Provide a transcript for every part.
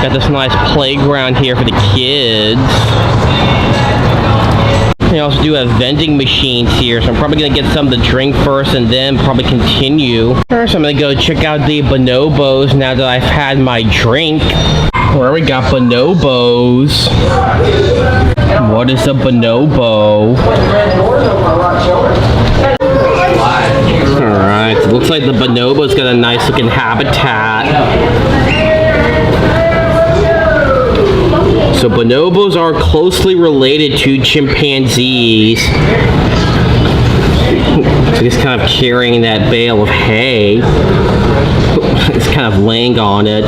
Got this nice playground here for the kids. They also do have vending machines here, so I'm probably going to get something to drink first and then probably continue. First, I'm going to go check out the Bonobos now that I've had my drink. Where we got Bonobos. What is a bonobo? Alright, so it looks like the bonobo's got a nice looking habitat. So bonobos are closely related to chimpanzees. So he's kind of carrying that bale of hay. It's kind of laying on it.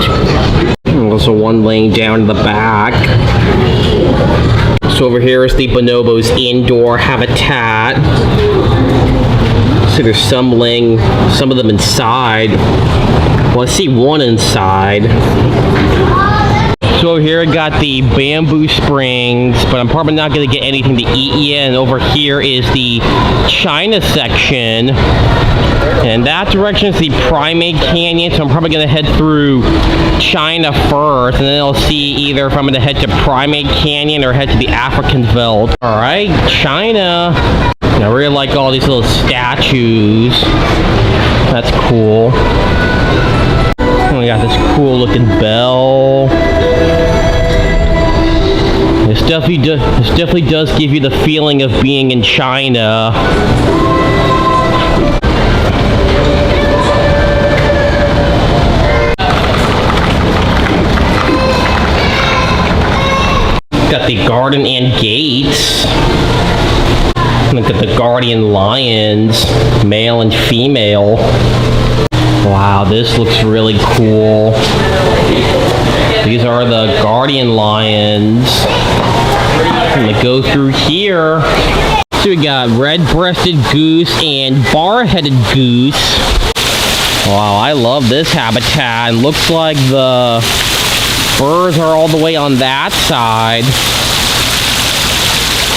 And also one laying down in the back. So over here is the bonobo's indoor habitat. So there's some of them inside. Well, I see one inside. So over here I got the bamboo springs, but I'm probably not going to get anything to eat yet. And over here is the China section. And that direction is the Primate Canyon, so I'm probably going to head through China first, and then I'll see either if I'm going to head to Primate Canyon or head to the African Veldt. Alright, China. I really like all these little statues. That's cool. And we got this cool looking bell. This definitely does give you the feeling of being in China. Got the garden and gates. Look at the guardian lions, male and female. Wow, this looks really cool. These are the guardian lions. I'm gonna go through here. So we got red-breasted goose and bar-headed goose. Wow, I love this habitat. It looks like the birds are all the way on that side.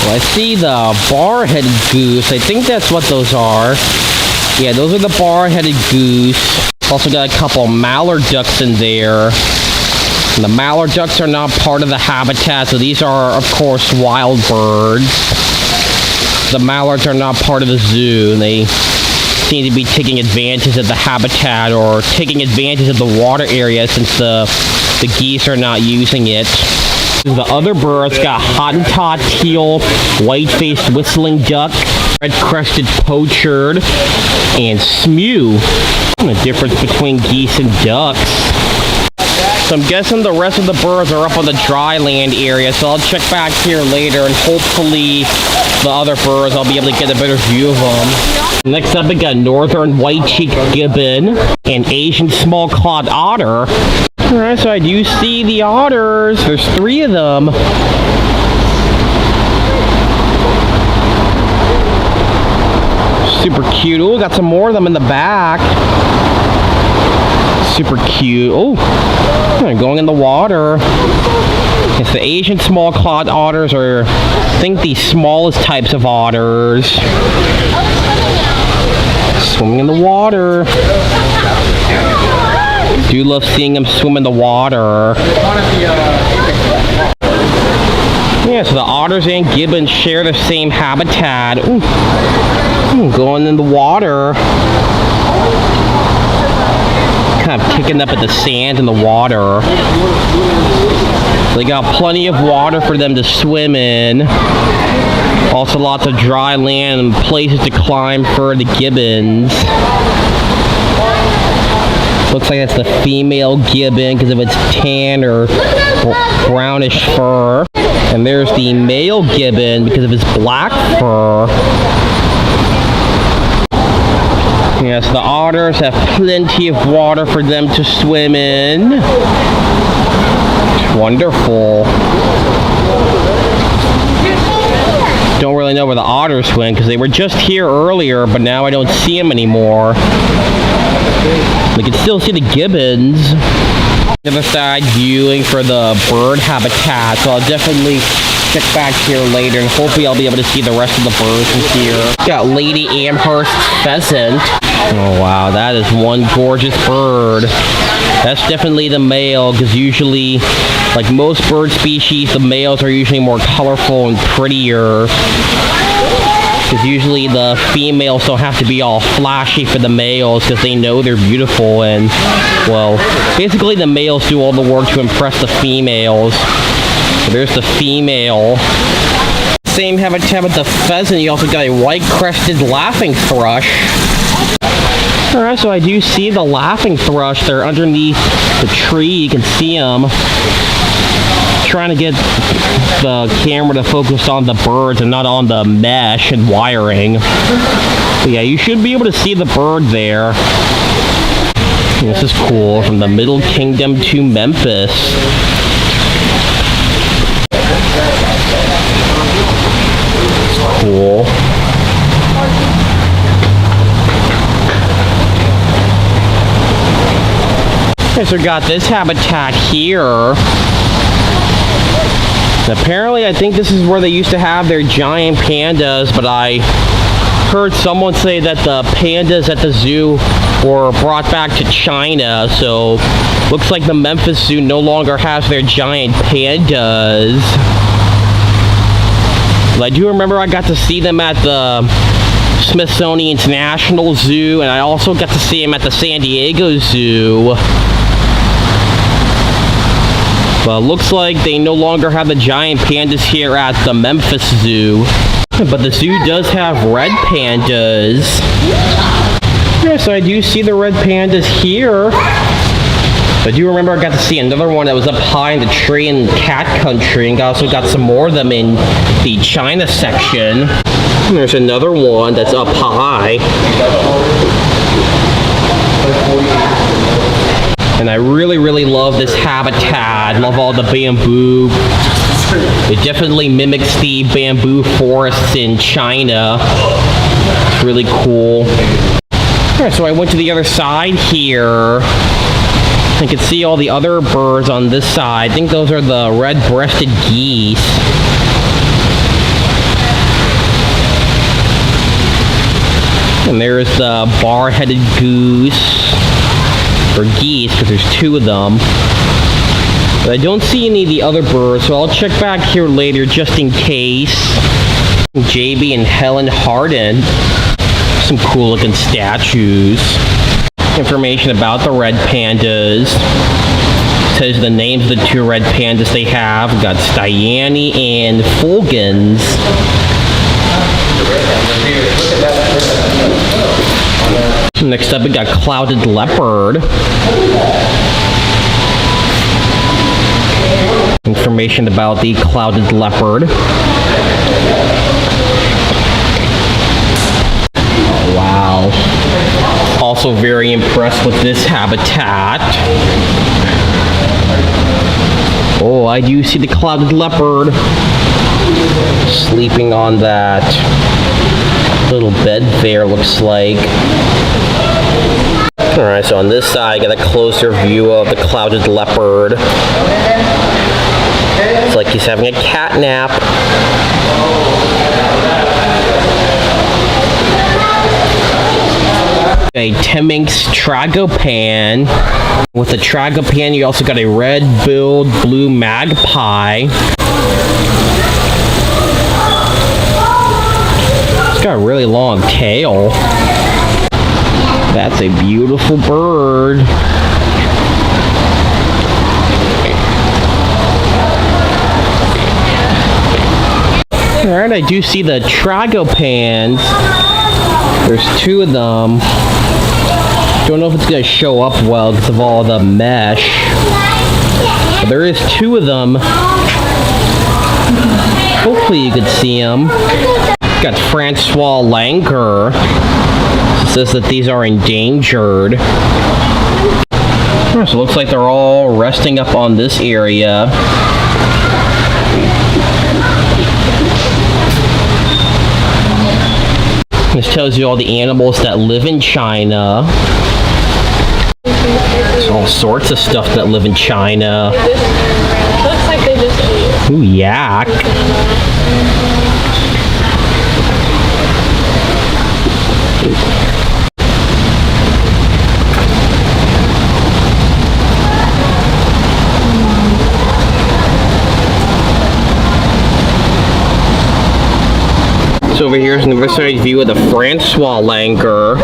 Well, I see the bar-headed goose. I think that's what those are. Yeah, those are the bar-headed goose. Also got a couple mallard ducks in there. And the mallard ducks are not part of the habitat, so these are, of course, wild birds. The mallards are not part of the zoo, and they seem to be taking advantage of the habitat or taking advantage of the water area since the geese are not using it. The other birds got Hottentot teal, white-faced whistling duck, red-crested pochard, and smew. And the difference between geese and ducks. So I'm guessing the rest of the birds are up on the dry land area, so I'll check back here later, and hopefully the other birds, I'll be able to get a better view of them. Next up, we got northern white-cheeked gibbon and Asian small-clawed otter. Alright, so I do see the otters. There's 3 of them. Super cute. Oh, got some more of them in the back. Super cute. Oh, they're going in the water. It's the Asian small-clawed otters, or I think the smallest types of otters. Swimming in the water. Do love seeing them swim in the water. Yeah, so the otters and gibbons share the same habitat. Ooh. Ooh, going in the water. Kind of kicking up at the sand in the water. They got plenty of water for them to swim in. Also lots of dry land and places to climb for the gibbons. Looks like that's the female gibbon because of its tan or brownish fur. And there's the male gibbon because of his black fur. Yes, the otters have plenty of water for them to swim in. It's wonderful. Don't really know where the otters went because they were just here earlier, but now I don't see them anymore. We can still see the gibbons. The other side viewing for the bird habitat, so I'll definitely check back here later, and hopefully I'll be able to see the rest of the birds in here. Got Lady Amherst pheasant. Oh wow, that is one gorgeous bird. That's definitely the male, because usually, like most bird species, the males are usually more colorful and prettier. Because usually the females don't have to be all flashy for the males, because they know they're beautiful, and, well, basically the males do all the work to impress the females. So there's the female. Same habitat with the pheasant, you also got a white-crested laughing thrush. Alright, so I do see the laughing thrush. They're underneath the tree. You can see them. Trying to get the camera to focus on the birds and not on the mesh and wiring. But yeah, you should be able to see the bird there. This is cool. From the Middle Kingdom to Memphis. It's cool. Okay, so we got this habitat here. Apparently, I think this is where they used to have their giant pandas, but I heard someone say that the pandas at the zoo were brought back to China, so looks like the Memphis Zoo no longer has their giant pandas. But I do remember I got to see them at the Smithsonian's National Zoo, and I also got to see them at the San Diego Zoo. But looks like they no longer have the giant pandas here at the Memphis Zoo. But the zoo does have red pandas. Yes, I do see the red pandas here. But I do remember I got to see another one that was up high in the tree in cat country, and also got some more of them in the China section. And there's another one that's up high. And I really, really love this habitat. I love all the bamboo. It definitely mimics the bamboo forests in China. It's really cool. Alright, so I went to the other side here. I can see all the other birds on this side. I think those are the red-breasted geese. And there's the bar-headed goose. Or geese, because there's two of them. But I don't see any of the other birds, so I'll check back here later just in case. JB and Helen Hardin. Some cool looking statues. Information about the red pandas. It says the names of the two red pandas they have. We've got Styani and Fulgens. Next up, we got clouded leopard. Information about the clouded leopard. Oh, wow. Also very impressed with this habitat. Oh, I do see the clouded leopard sleeping on that little bed there, looks like. Alright, so on this side, I got a closer view of the clouded leopard. It's like he's having a cat nap. A Temminck's tragopan. With the tragopan, you also got a red-billed blue magpie. It's got a really long tail. That's a beautiful bird. Alright, I do see the tragopans. There's two of them. Don't know if it's going to show up well because of all the mesh. But there is two of them. Hopefully you could see them. Got Francois Langer. It says that these are endangered. So it looks like they're all resting up on this area. This tells you all the animals that live in China. There's all sorts of stuff that live in China. Looks like they just ate. Ooh, yak. So over here is an oversized view of the Francois langur.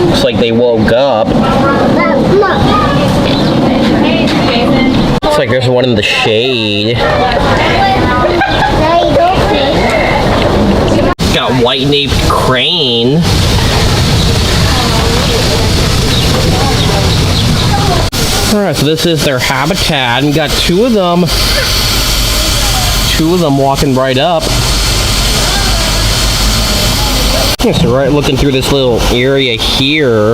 Looks like they woke up. Looks like there's one in the shade. Got white-naped crane. Alright, so this is their habitat. And got two of them walking right up. So right looking through this little area here,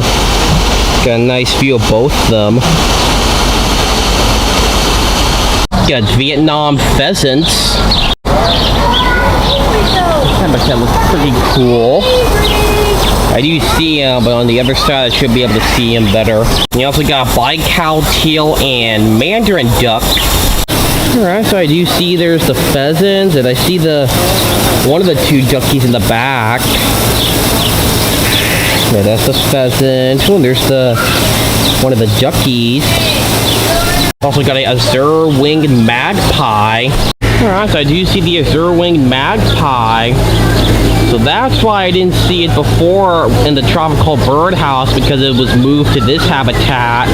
got a nice view of both of them. Got Vietnam pheasants. Habitat looks pretty cool. I do see them, but on the other side I should be able to see them better. You also got bicowed teal and mandarin duck. Alright, so I do see there's the pheasants, and I see one of the two duckies in the back. Yeah, that's the pheasant. Oh, there's one of the duckies. Also got a azure-winged magpie. Alright, so I do see the azure-winged magpie. So that's why I didn't see it before in the tropical birdhouse, because it was moved to this habitat.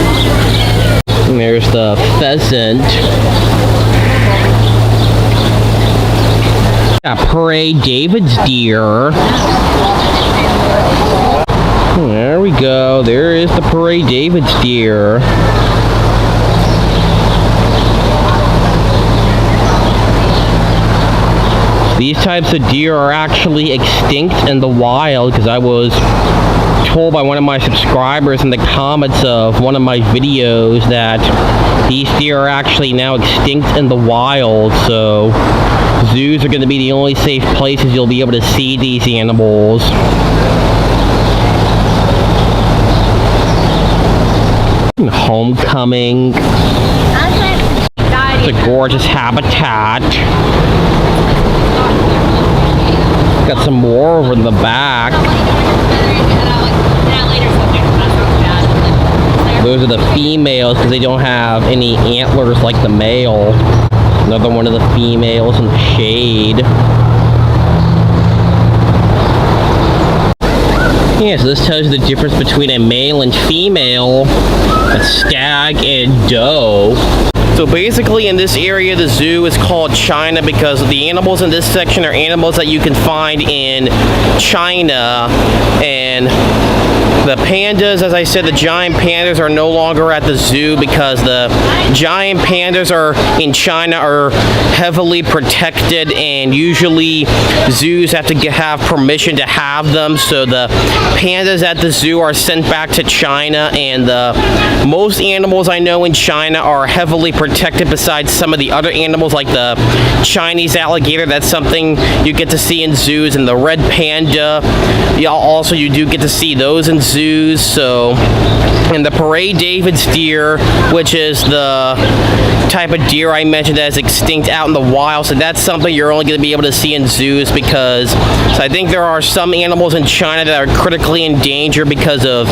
And there's the pheasant. Got Prairie David's deer. There we go. There is the Prairie David's deer. These types of deer are actually extinct in the wild, because I was told by one of my subscribers in the comments of one of my videos that these deer are actually now extinct in the wild, so zoos are going to be the only safe places you'll be able to see these animals. Homecoming. It's a gorgeous habitat. Got some more over in the back. Those are the females because they don't have any antlers like the male. Another one of the females in the shade. Yeah, so this tells you the difference between a male and female, a stag and doe. So basically in this area the zoo is called China because the animals in this section are animals that you can find in China, and the pandas, as I said, the giant pandas are no longer at the zoo because the giant pandas are in China are heavily protected, and usually zoos have to have permission to have them, so the pandas at the zoo are sent back to China, and most animals I know in China are heavily protected besides some of the other animals like the Chinese alligator. That's something you get to see in zoos, and the red panda, also you do get to see those in zoos. So, and the Prairie David's deer, which is the type of deer I mentioned that is extinct out in the wild, so that's something you're only going to be able to see in zoos because I think there are some animals in China that are critically endangered because of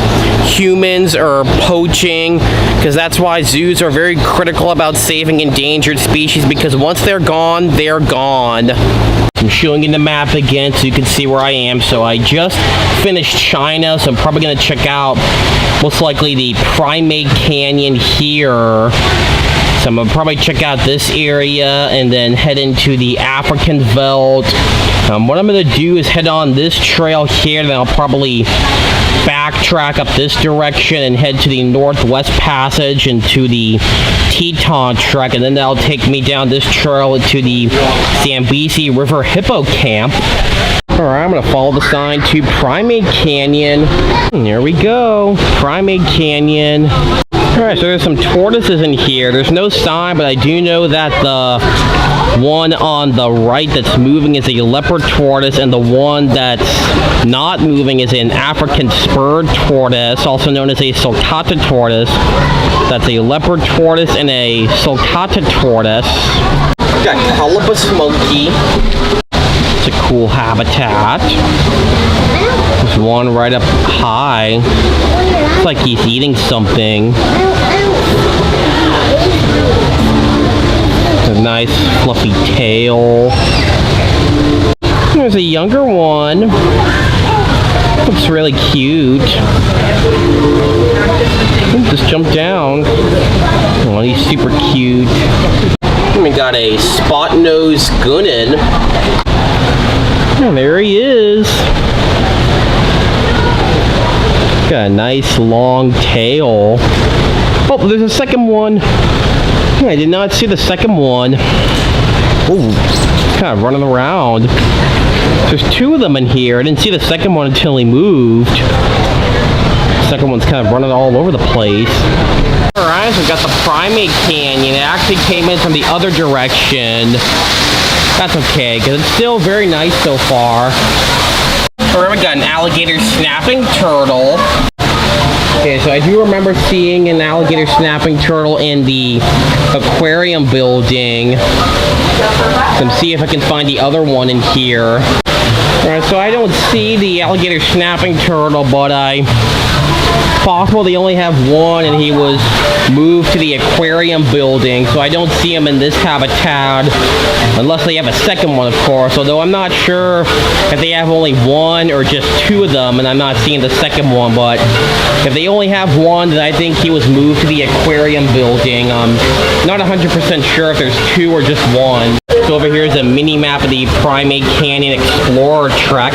humans or poaching, because that's why zoos are very critical about saving endangered species, because once they're gone, they're gone. I'm showing you the map again so you can see where I am. So I just finished China, so I'm probably going to check out most likely the Primate Canyon here. So I'm going to probably check out this area and then head into the African Veldt. What I'm going to do is head on this trail here, then I'll probably backtrack up this direction and head to the Northwest Passage into the Teton Trek, and then that'll take me down this trail to the Zambezi River Hippo Camp. Alright, I'm going to follow the sign to Primate Canyon. And there we go, Primate Canyon. Alright, so there's some tortoises in here. There's no sign, but I do know that the one on the right that's moving is a leopard tortoise, and the one that's not moving is an African spurred tortoise, also known as a sulcata tortoise. That's a leopard tortoise and a sulcata tortoise. Got Colobus monkey. It's a cool habitat. There's one right up high. Looks like he's eating something. A nice fluffy tail. There's a younger one. Looks really cute. Just jumped down. Oh, he's super cute. And we got a spot-nosed Gunnin. Oh, there he is. Got a nice long tail. Oh, there's a second one. I did not see the second one. Oh, kind of running around. There's two of them in here. I didn't see the second one until he moved. The second one's kind of running all over the place. Alright, so we've got the Primate Canyon. It actually came in from the other direction. That's okay, because it's still very nice so far. Alright, we got an alligator snapping turtle. Okay, so I do remember seeing an alligator snapping turtle in the aquarium building. So let's see if I can find the other one in here. Alright, so I don't see the alligator snapping turtle, but it's possible they only have one and he was moved to the aquarium building, so I don't see him in this habitat unless they have a second one, of course, although I'm not sure if they have only one or just two of them and I'm not seeing the second one. But if they only have one, then I think he was moved to the aquarium building. I'm not 100% sure if there's two or just one. So over here is a mini map of the Primate Canyon Explorer Trek.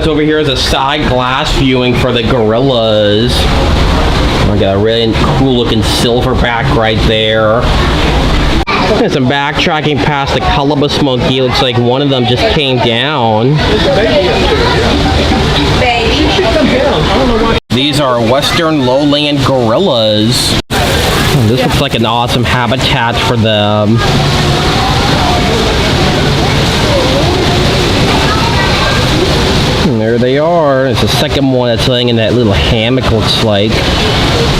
So over here is a side glass viewing for the gorillas. I got a really cool looking silverback right there. There's some backtracking past the Colobus monkey. Looks like one of them just came down. These are western lowland gorillas. This looks like an awesome habitat for them. And there they are. It's the second one that's laying in that little hammock, looks like.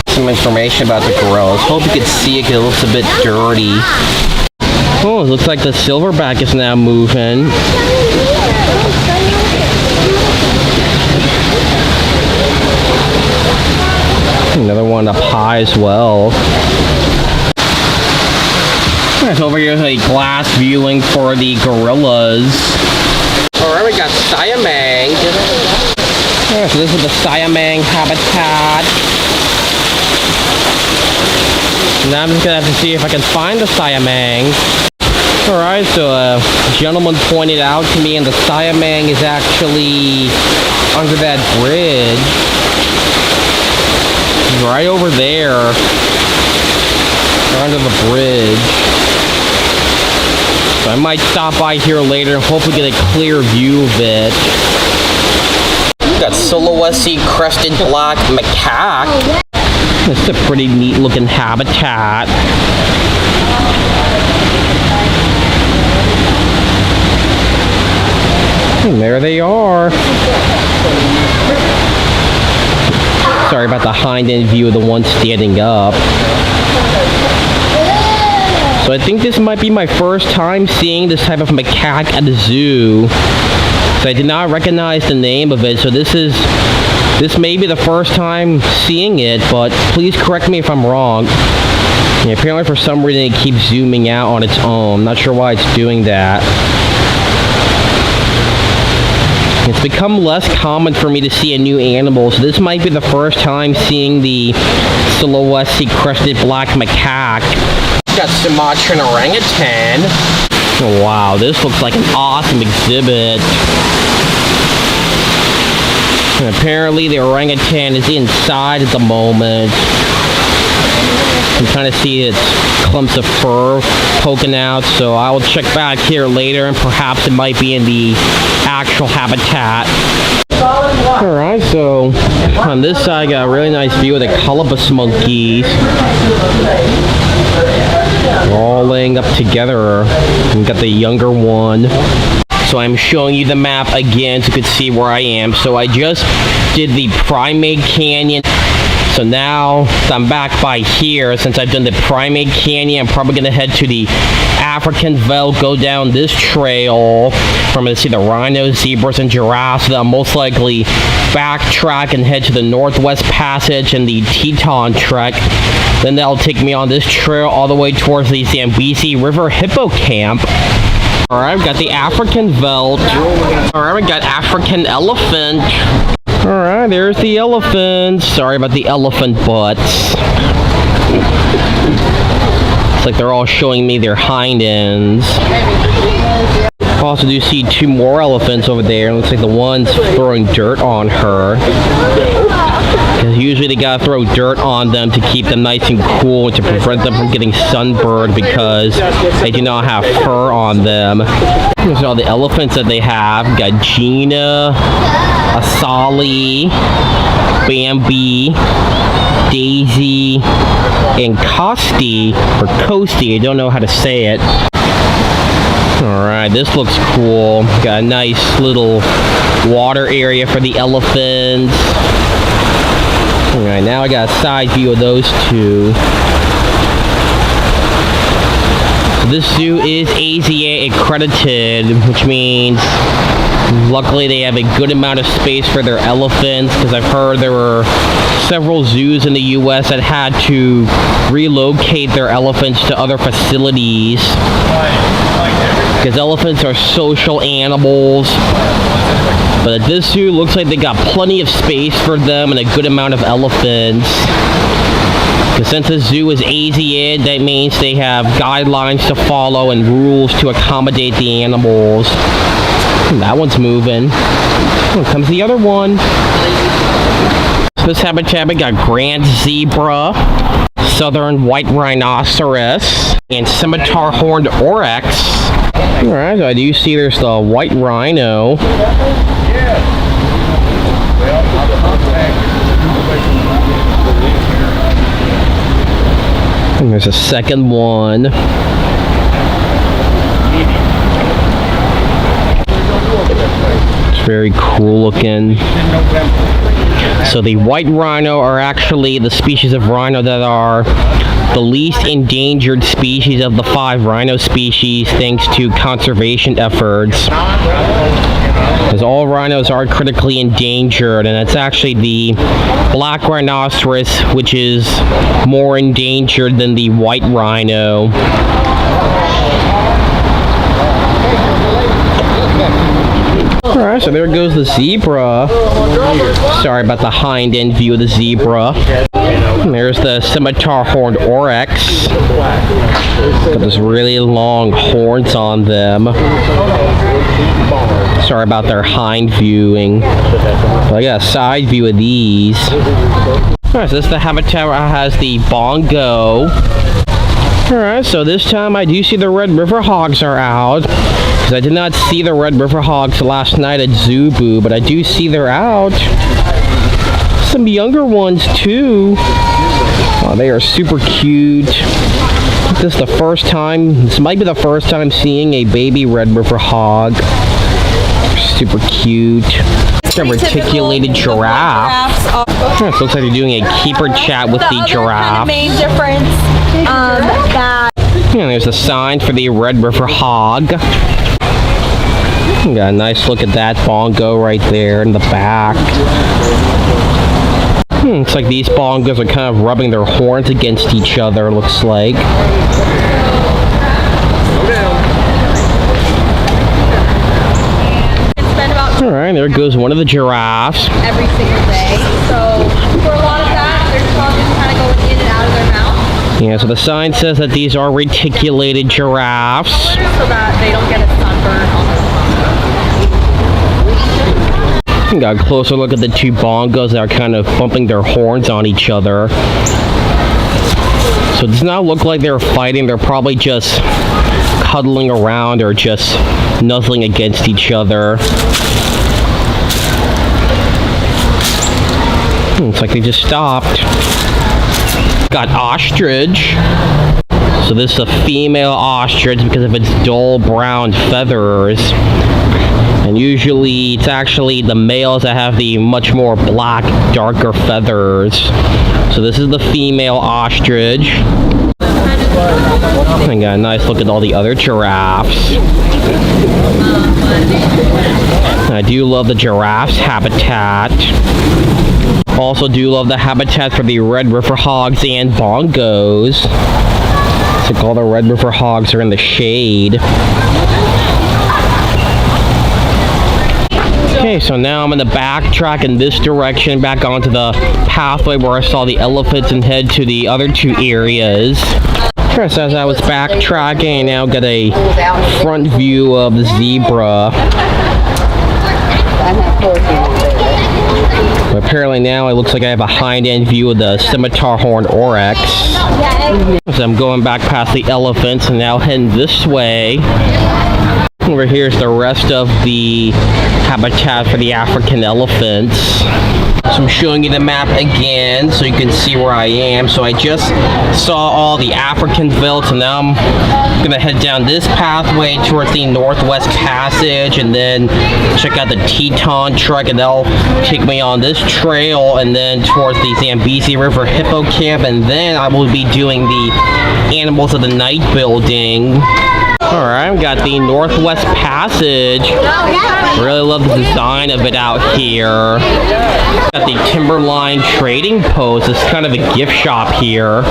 Some information about the gorillas. Hope you can see it because it looks a bit dirty. Oh, it looks like the silverback is now moving. Another one up high as well. So over here is a glass viewing for the gorillas. Alright, we got Siamang. So this is the Siamang habitat. Now I'm just gonna have to see if I can find the Siamang. Alright, so a gentleman pointed out to me, and the Siamang is actually under that bridge. Right over there. Right under the bridge. So I might stop by here later and hopefully get a clear view of it. We got Sulawesi crested black macaque. It's a pretty neat looking habitat. And there they are. Sorry about the hind-end view of the one standing up. So I think this might be my first time seeing this type of macaque at a zoo. So I did not recognize the name of it, so this may be the first time seeing it, but please correct me if I'm wrong. Yeah, apparently for some reason it keeps zooming out on its own. I'm not sure why it's doing that. It's become less common for me to see a new animal, so this might be the first time seeing the Sulawesi crested black macaque. Got Sumatran orangutan. Oh, wow, this looks like an awesome exhibit. And apparently the orangutan is inside at the moment. You can kind of see its clumps of fur poking out, so I will check back here later and perhaps it might be in the actual habitat. Alright, so on this side I got a really nice view of the Colobus monkeys. They're all laying up together. We got the younger one. So I'm showing you the map again so you can see where I am. So I just did the Primate Canyon. So now I'm back by here. Since I've done the Primate Canyon, I'm probably gonna head to the African veldt, go down this trail from to see the rhinos, zebras, and giraffes. Then I'll most likely backtrack and head to the Northwest Passage and the Teton trek. Then that'll take me on this trail all the way towards the Zambezi River Hippo camp. Alright, I've got the African veldt. Alright, we got African elephant. Alright, there's the elephants. Sorry about the elephant butts. It's like they're all showing me their hind ends. I also do see two more elephants over there. It looks like the one's throwing dirt on her. Because usually they gotta throw dirt on them to keep them nice and cool and to prevent them from getting sunburned because they do not have fur on them. Here's all the elephants that they have. We got Gina, Asali, Bambi, Daisy, and Costi, or Costi, I don't know how to say it. Alright, this looks cool. Got a nice little water area for the elephants. Alright, now I got a side view of those two. This zoo is AZA accredited, which means luckily they have a good amount of space for their elephants, because I've heard there were several zoos in the US that had to relocate their elephants to other facilities. Because elephants are social animals. But at this zoo, looks like they got plenty of space for them and a good amount of elephants. Because since the zoo is AZA, that means they have guidelines to follow and rules to accommodate the animals. That one's moving. Here comes the other one. So this habitat, we got grand zebra, southern white rhinoceros, and scimitar horned oryx. Alright, so I do see there's the white rhino. And there's a second one. It's very cool looking. So the white rhino are actually the species of rhino that are the least endangered species of the 5 rhino species thanks to conservation efforts. Because all rhinos are critically endangered, and it's actually the black rhinoceros which is more endangered than the white rhino. Alright, so there goes the zebra. Sorry about the hind end view of the zebra. And there's the scimitar horned oryx. Got those really long horns on them. Sorry about their hind viewing. But I got a side view of these. Alright, so this is the habitat where it has the bongo. Alright, so this time I do see the red river hogs are out. Because I did not see the red river hogs last night at Zubu, but I do see they're out. Some younger ones too. Oh, they are super cute. This is the first time, this might be the first time seeing a baby red river hog. Super cute. It's a reticulated giraffe. It looks like they're doing a keeper chat with the giraffe. Main difference that. And there's a sign for the red river hog. Got a nice look at that bongo right there in the back. It's like these bongos are kind of rubbing their horns against each other, looks like. Alright, there goes one of the giraffes. Every single day. So for a lot of that, their tongue is kind of going in and out of their mouth. Yeah, so the sign says that these are reticulated giraffes. So that they don't get a sunburn on their tongue. Got a closer look at the two bongos that are kind of bumping their horns on each other. So it does not look like they're fighting. They're probably just cuddling around or just nuzzling against each other. Looks like they just stopped. Got ostrich. So this is a female ostrich because of its dull brown feathers. And usually it's actually the males that have the much more black, darker feathers. So this is the female ostrich. And got a nice look at all the other giraffes. I do love the giraffes habitat. Also do love the habitat for the red river hogs and bongos. It's like all the red river hogs are in the shade. Okay, so now I'm going to backtrack in this direction back onto the pathway where I saw the elephants and head to the other two areas. First, as I was backtracking, I now got a front view of the zebra. But apparently now it looks like I have a hind-end view of the scimitar horned oryx. So I'm going back past the elephants and now heading this way. Over here is the rest of the habitat for the African elephants. So I'm showing you the map again so you can see where I am. So I just saw all the African veldt, and now I'm gonna head down this pathway towards the Northwest Passage and then check out the Teton Trek, and that'll take me on this trail and then towards the Zambezi River Hippo Camp, and then I will be doing the Animals of the Night building. Alright, we got the Northwest Passage. Really love the design of it out here. Got the Timberline Trading Post. It's kind of a gift shop here.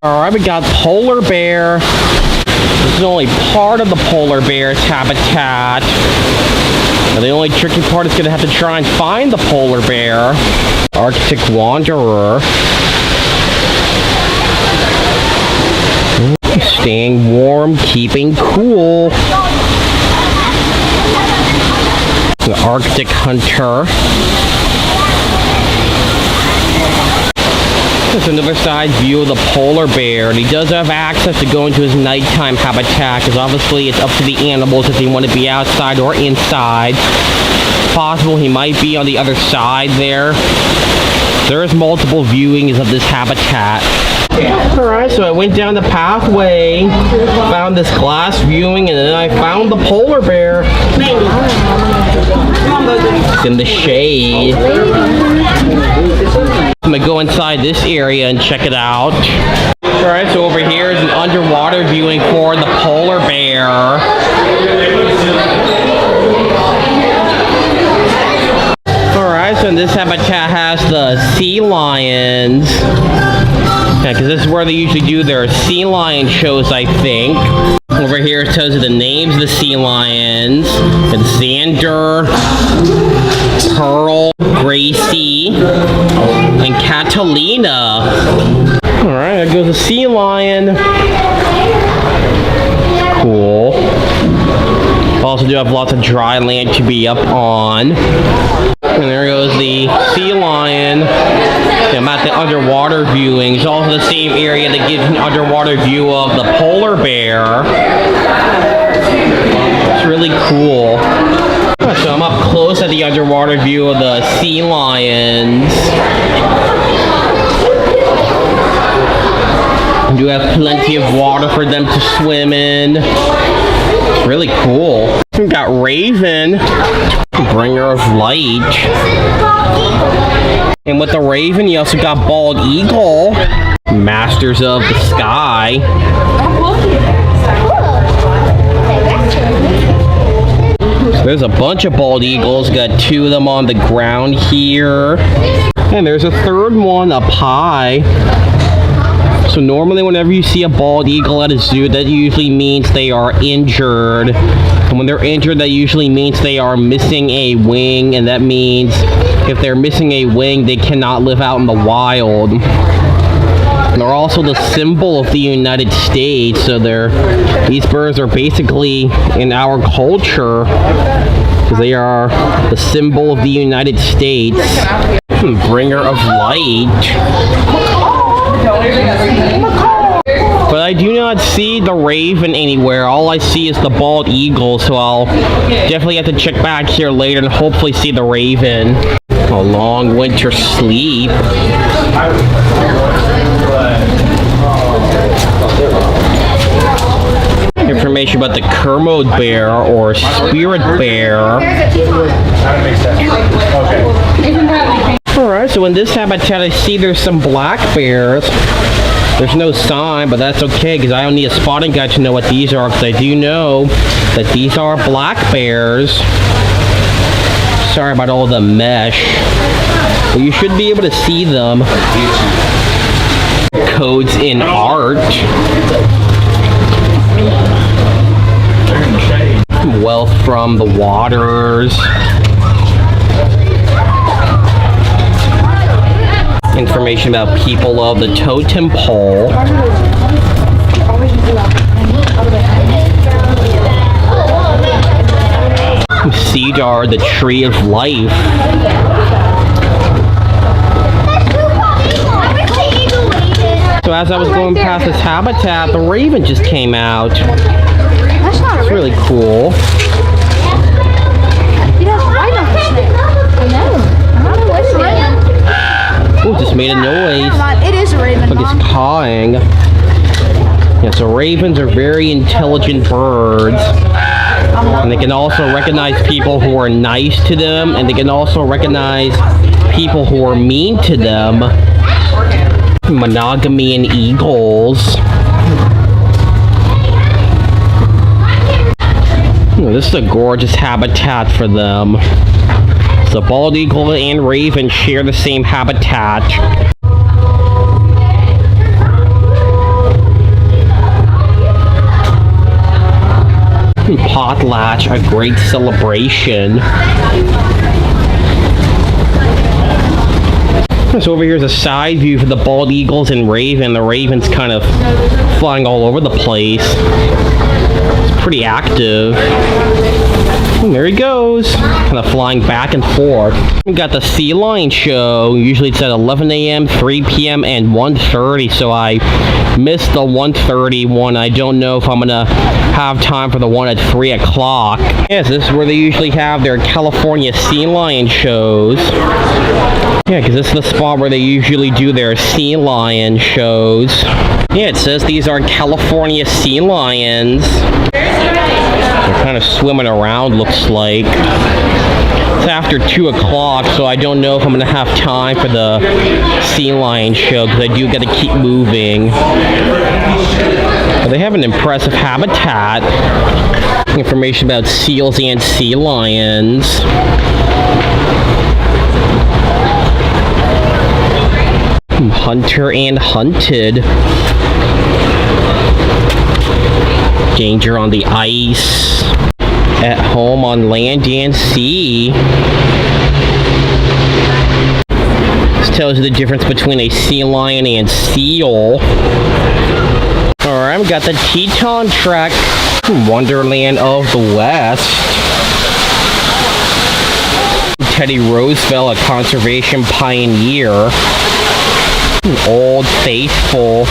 Alright, we got polar bear. This is only part of the polar bear's habitat. Now, the only tricky part is going to have to try and find the polar bear. Arctic Wanderer. Staying warm, keeping cool. The Arctic Hunter. There's another side view of the polar bear, and he does have access to go into his nighttime habitat, because obviously it's up to the animals if they want to be outside or inside. It's possible he might be on the other side there. There's multiple viewings of this habitat. Alright, so I went down the pathway, found this glass viewing, and then I found the polar bear. It's in the shade. I'm gonna go inside this area and check it out. Alright, so over here is an underwater viewing for the polar bear. Alright, so this habitat has the sea lions. Yeah, because this is where they usually do their sea lion shows, I think. Over here it tells you the names of the sea lions. It's Xander, Pearl, Gracie, and Catalina. Alright, there goes the sea lion. Cool. Also do have lots of dry land to be up on. And there goes the sea lion. I'm at the underwater viewing. It's also the same area that gives an underwater view of the polar bear. It's really cool. So I'm up close at the underwater view of the sea lions. We do have plenty of water for them to swim in. It's really cool. We've got Raven, bringer of light. And with the Raven, you also got Bald Eagle, masters of the sky. So there's a bunch of bald eagles. Got two of them on the ground here. And there's a third one up high. So normally whenever you see a bald eagle at a zoo, that usually means they are injured. And when they're injured, that usually means they are missing a wing, and that means if they're missing a wing, they cannot live out in the wild. And they're also the symbol of the United States, so these birds are basically in our culture, because they are the symbol of the United States. Bringer of light. But I do not see the Raven anywhere. All I see is the bald eagle, so I'll definitely have to check back here later and hopefully see the Raven. A long winter sleep. Information about the Kermode bear or spirit bear. That makes sense. Okay. Alright, so in this habitat I see there's some black bears. There's no sign, but that's okay because I don't need a spotting guide to know what these are, because I do know that these are black bears. Sorry about all the mesh. But you should be able to see them. Codes in art. Wealth from the waters. Information about people of the totem pole. Cedar, the tree of life. So as I was going past this habitat, the raven just came out. That's not It's really cool. He has white on his neck. I know. I don't know what's it. Ooh, just made a noise. It is a raven. Like it's cawing. Yeah, so ravens are very intelligent birds. And they can also recognize people who are nice to them, and they can also recognize people who are mean to them. Monogamy and eagles. This is a gorgeous habitat for them. So bald eagle and raven share the same habitat. Potlatch, a great celebration. So over here is a side view for the bald eagles and raven. The raven's kind of flying all over the place. It's pretty active. And there he goes, kind of flying back and forth. We got the sea lion show. Usually it's at 11 a.m., 3 p.m., and 1:30. So I missed the 1:30 one. I don't know if I'm gonna have time for the one at 3 o'clock. Yes, this is where they usually have their California sea lion shows. Yeah, because this is the spot where they usually do their sea lion shows. Yeah, it says these are California sea lions. They're kind of swimming around, looks like. It's after 2 o'clock, so I don't know if I'm going to have time for the sea lion show, because I do got to keep moving. But they have an impressive habitat. Information about seals and sea lions. Hunter and hunted. Danger on the ice. At home on land and sea. This tells you the difference between a sea lion and seal. Alright, we got the Teton Trek. Wonderland of the West. Teddy Roosevelt, a conservation pioneer. Old Faithful.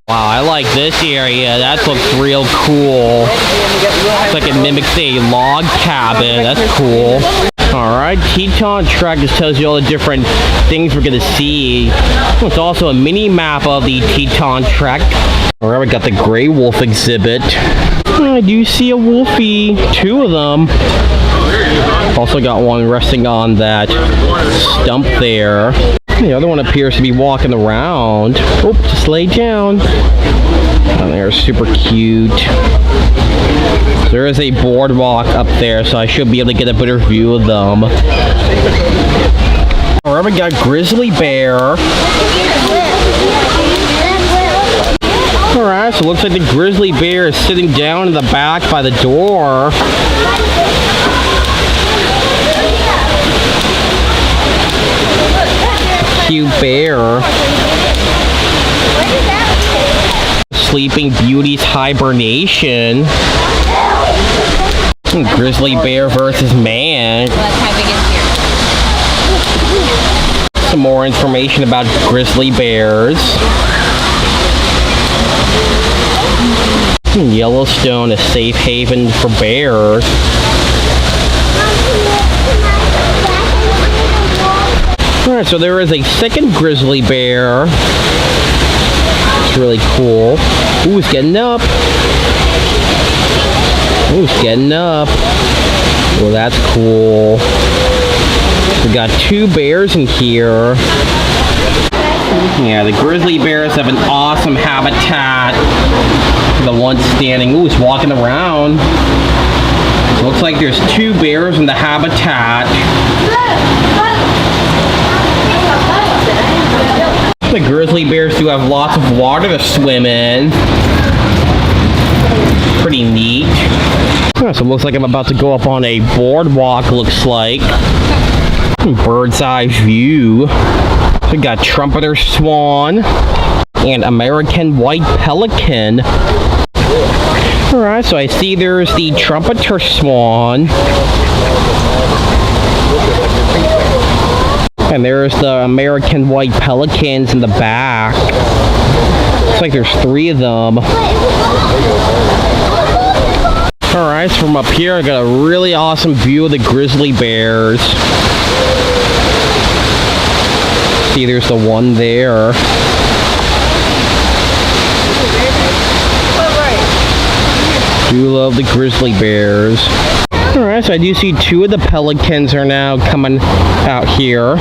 Wow, I like this area. That looks real cool. It's like it mimics a log cabin. That's cool. Alright, Teton Trek just tells you all the different things we're going to see. It's also a mini map of the Teton Trek. Alright, we got the gray wolf exhibit. I do see a wolfie. 2 of them. Also got one resting on that stump there. The other one appears to be walking around. Oh, just lay down. Oh, they're super cute. There is a boardwalk up there, so I should be able to get a better view of them. Alright, we got grizzly bear. Alright, so it looks like the grizzly bear is sitting down in the back by the door. Cute bear. Sleeping Beauty's hibernation. Grizzly bear versus man. Some more information about grizzly bears. Yellowstone, a safe haven for bears. Alright, so there is a second grizzly bear. It's really cool. Ooh, it's getting up. Ooh, it's getting up. Well, that's cool. We got 2 bears in here. Yeah, the grizzly bears have an awesome habitat. The one standing, ooh, it's walking around. Looks like there's 2 bears in the habitat. The grizzly bears do have lots of water to swim in. Pretty neat. So it looks like I'm about to go up on a boardwalk, looks like. Bird's eye view. We got trumpeter swan and American white pelican. Alright, so I see there's the trumpeter swan. And there's the American white pelicans in the back. Looks like there's 3 of them. Alright, so from up here I got a really awesome view of the grizzly bears. See, there's the one there. Do love the grizzly bears. Alright, so I do see 2 of the pelicans are now coming out here.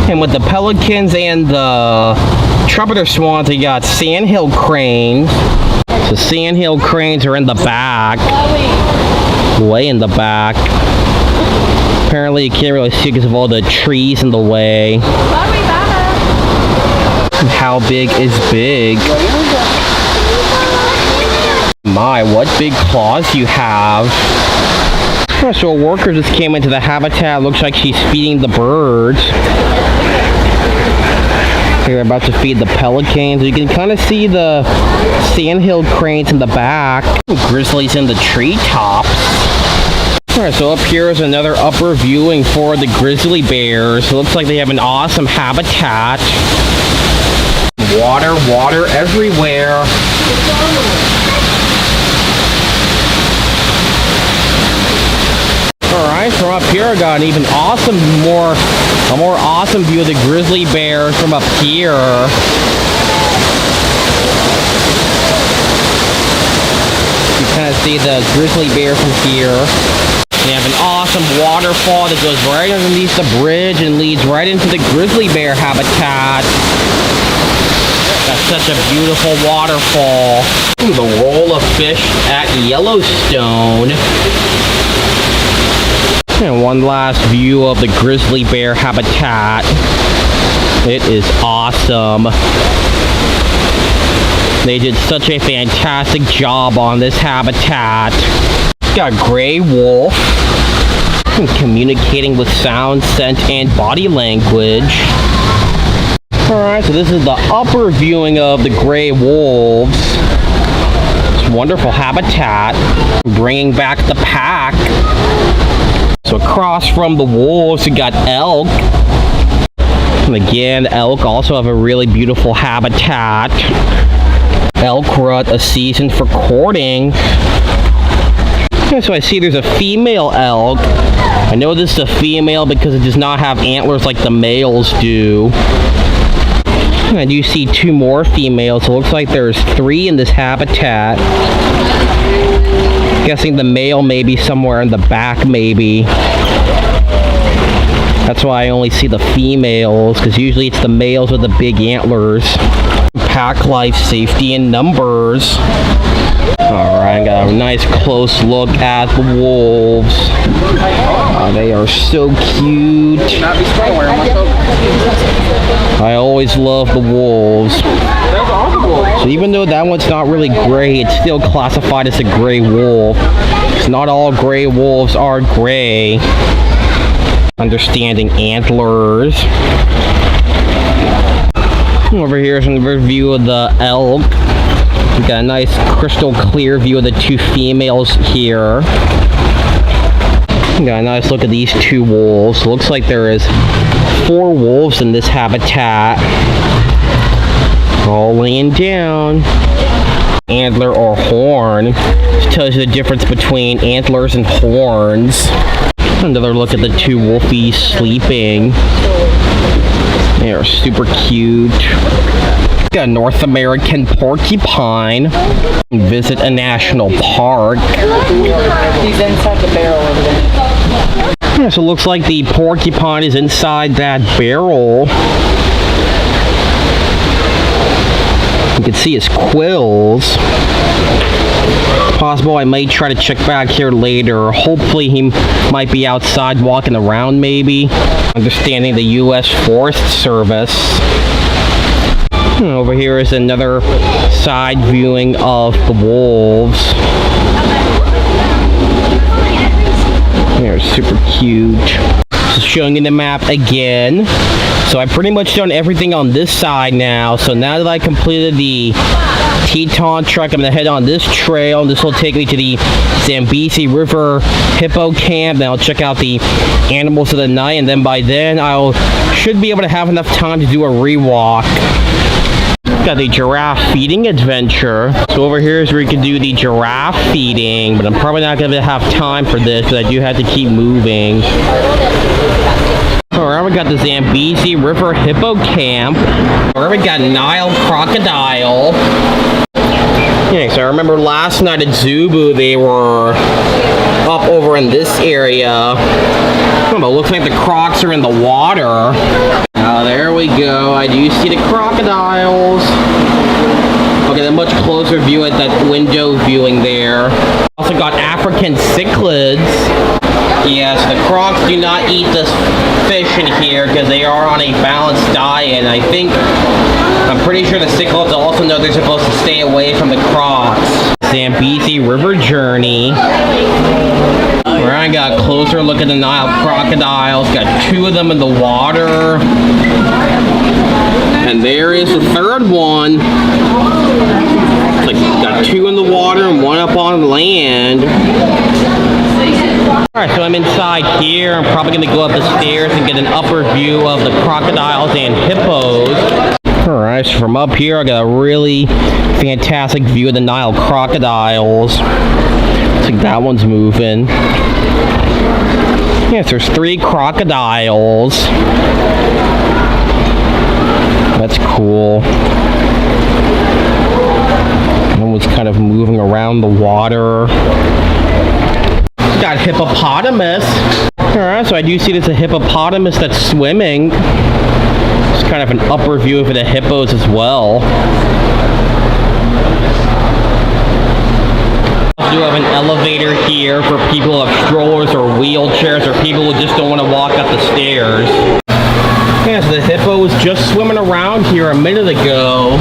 And with the pelicans and the trumpeter swans, we got sandhill cranes. So sandhill cranes are in the back. Way in the back. Apparently you can't really see because of all the trees in the way. How big is big? My, what big claws you have. So a worker just came into the habitat. Looks like she's feeding the birds. They're about to feed the pelicans. You can kind of see the sandhill cranes in the back. Grizzlies in the treetops. Alright, so up here is another upper viewing for the grizzly bears. It looks like they have an awesome habitat. Water everywhere. Alright, from up here I got an even a more awesome view of the grizzly bears from up here. You kind of see the grizzly bear from here. They have an awesome waterfall that goes right underneath the bridge and leads right into the grizzly bear habitat. That's such a beautiful waterfall. Ooh, the roll of fish at Yellowstone. And one last view of the grizzly bear habitat. It is awesome. They did such a fantastic job on this habitat. Got gray wolf. Communicating with sound, scent, and body language. Alright, so this is the upper viewing of the gray wolves. It's wonderful habitat. Bringing back the pack. So across from the wolves, we got elk. And again, elk also have a really beautiful habitat. Elk rut, a season for courting. Okay, so I see there's a female elk. I know this is a female because it does not have antlers like the males do. And I do see 2 more females. So it looks like there's 3 in this habitat. Guessing the male may be somewhere in the back, maybe. That's why I only see the females, because usually it's the males with the big antlers. Pack life, safety in numbers. Alright, got a nice close look at the wolves. They are so cute. I always love the wolves. So even though that one's not really gray, it's still classified as a gray wolf. Because not all gray wolves are gray. Understanding antlers. Over here is another view of the elk. We got a nice crystal clear view of the 2 females here. We got a nice look at these 2 wolves. Looks like there is 4 wolves in this habitat. All laying down. Antler or horn. This tells you the difference between antlers and horns. Another look at the 2 wolfies sleeping. They are super cute. got a North American porcupine. Visit a national park. He's inside the barrel over there. Yeah, so it looks like the porcupine is inside that barrel. You can see his quills. Possible I may try to check back here later. Hopefully he might be outside walking around maybe. Understanding the U.S. Forest Service. And over here is another side viewing of the wolves. They're super huge. Just showing you the map again. So I've pretty much done everything on this side now. So now that I completed the Teton trek, I'm going to head on this trail. This will take me to the Zambezi River Hippo Camp. Then I'll check out the animals of the night. And then by then, should be able to have enough time to do a rewalk. Got the giraffe feeding adventure. So over here is where you can do the giraffe feeding, but I'm probably not going to have time for this because I do have to keep moving. Alright, we got the Zambezi River Hippo Camp. Alright, we got Nile Crocodile. Yeah, so I remember last night at Zubu, they were up over in this area. Oh, but it looks like the crocs are in the water. Oh, there we go. I do see the crocodiles. I'll get a much closer view at that window viewing there. Also got African cichlids. Yes, the crocs do not eat this fish in here because they are on a balanced diet. And I'm pretty sure the cichlids also know they're supposed to stay away from the crocs. Zambezi River Journey. Where I got a closer look at the Nile crocodiles. Got 2 of them in the water. And there is the third one. Like, got 2 in the water and 1 up on land. Alright, so I'm inside here. I'm probably going to go up the stairs and get an upper view of the crocodiles and hippos. Alright, so from up here I got a really fantastic view of the Nile crocodiles. Looks like that one's moving. Yes, there's 3 crocodiles. That's cool. One was kind of moving around the water. Got hippopotamus. Alright, so I do see there's a hippopotamus that's swimming. It's kind of an upper view of the hippos as well. I do have an elevator here for people who have strollers or wheelchairs or people who just don't want to walk up the stairs. Yeah, so the hippo was just swimming around here a minute ago.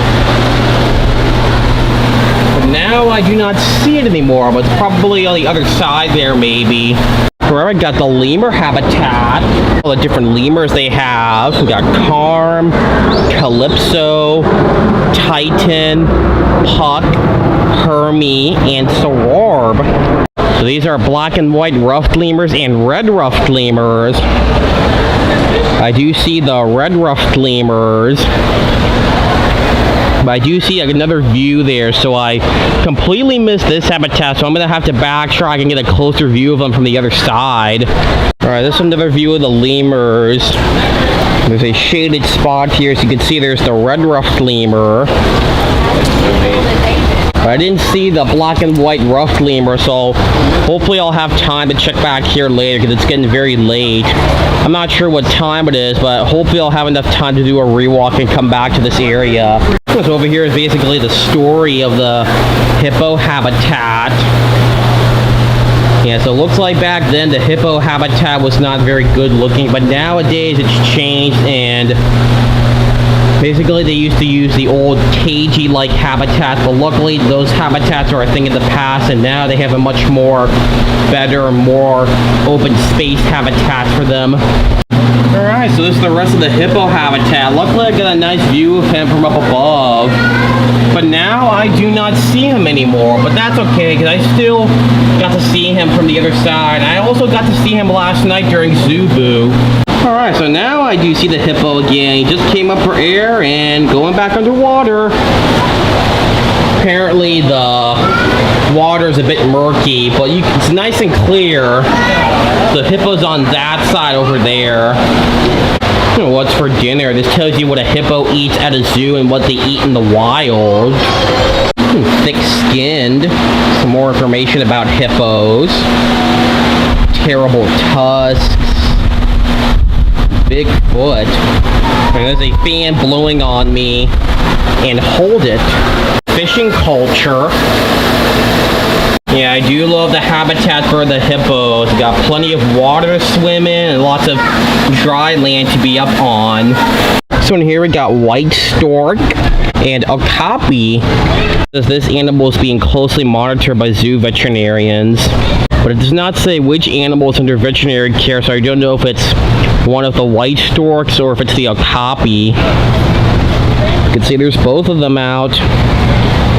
But now I do not see it anymore, but it's probably on the other side there maybe. Where I got the lemur habitat, all the different lemurs they have. We got Carm, Calypso, Titan, Puck, Hermie, and Sororb. So these are black and white ruffed lemurs and red ruffed lemurs. I do see the red ruffed lemurs. But I do see another view there, so I completely missed this habitat, so I'm going to have to backtrack and get a closer view of them from the other side. Alright, this is another view of the lemurs. There's a shaded spot here, so you can see there's the red ruffed lemur. I didn't see the black and white ruffed lemur, so hopefully I'll have time to check back here later because it's getting very late. I'm not sure what time it is, but hopefully I'll have enough time to do a rewalk and come back to this area. So over here is basically the story of the hippo habitat. Yeah, so it looks like back then the hippo habitat was not very good looking, but nowadays it's changed and basically they used to use the old cagey-like habitats, but luckily those habitats are a thing of the past and now they have a much more better, more open space habitat for them. Alright, so this is the rest of the hippo habitat. Luckily I got a nice view of him from up above. But now I do not see him anymore. But that's okay, because I still got to see him from the other side. I also got to see him last night during Zubu. Alright, so now I do see the hippo again. He just came up for air and going back underwater. Apparently the water is a bit murky, but it's nice and clear. The hippo's on that side over there. What's for dinner? This tells you what a hippo eats at a zoo and what they eat in the wild. Thick-skinned. Some more information about hippos. Terrible tusks. Big foot. And there's a fan blowing on me. And hold it. Fishing culture. Yeah, I do love the habitat for the hippos. Got plenty of water to swim in and lots of dry land to be up on. So in here we got white stork and okapi. This animal is being closely monitored by zoo veterinarians. But it does not say which animal is under veterinary care, so I don't know if it's one of the white storks or if it's the okapi. You can see there's both of them out.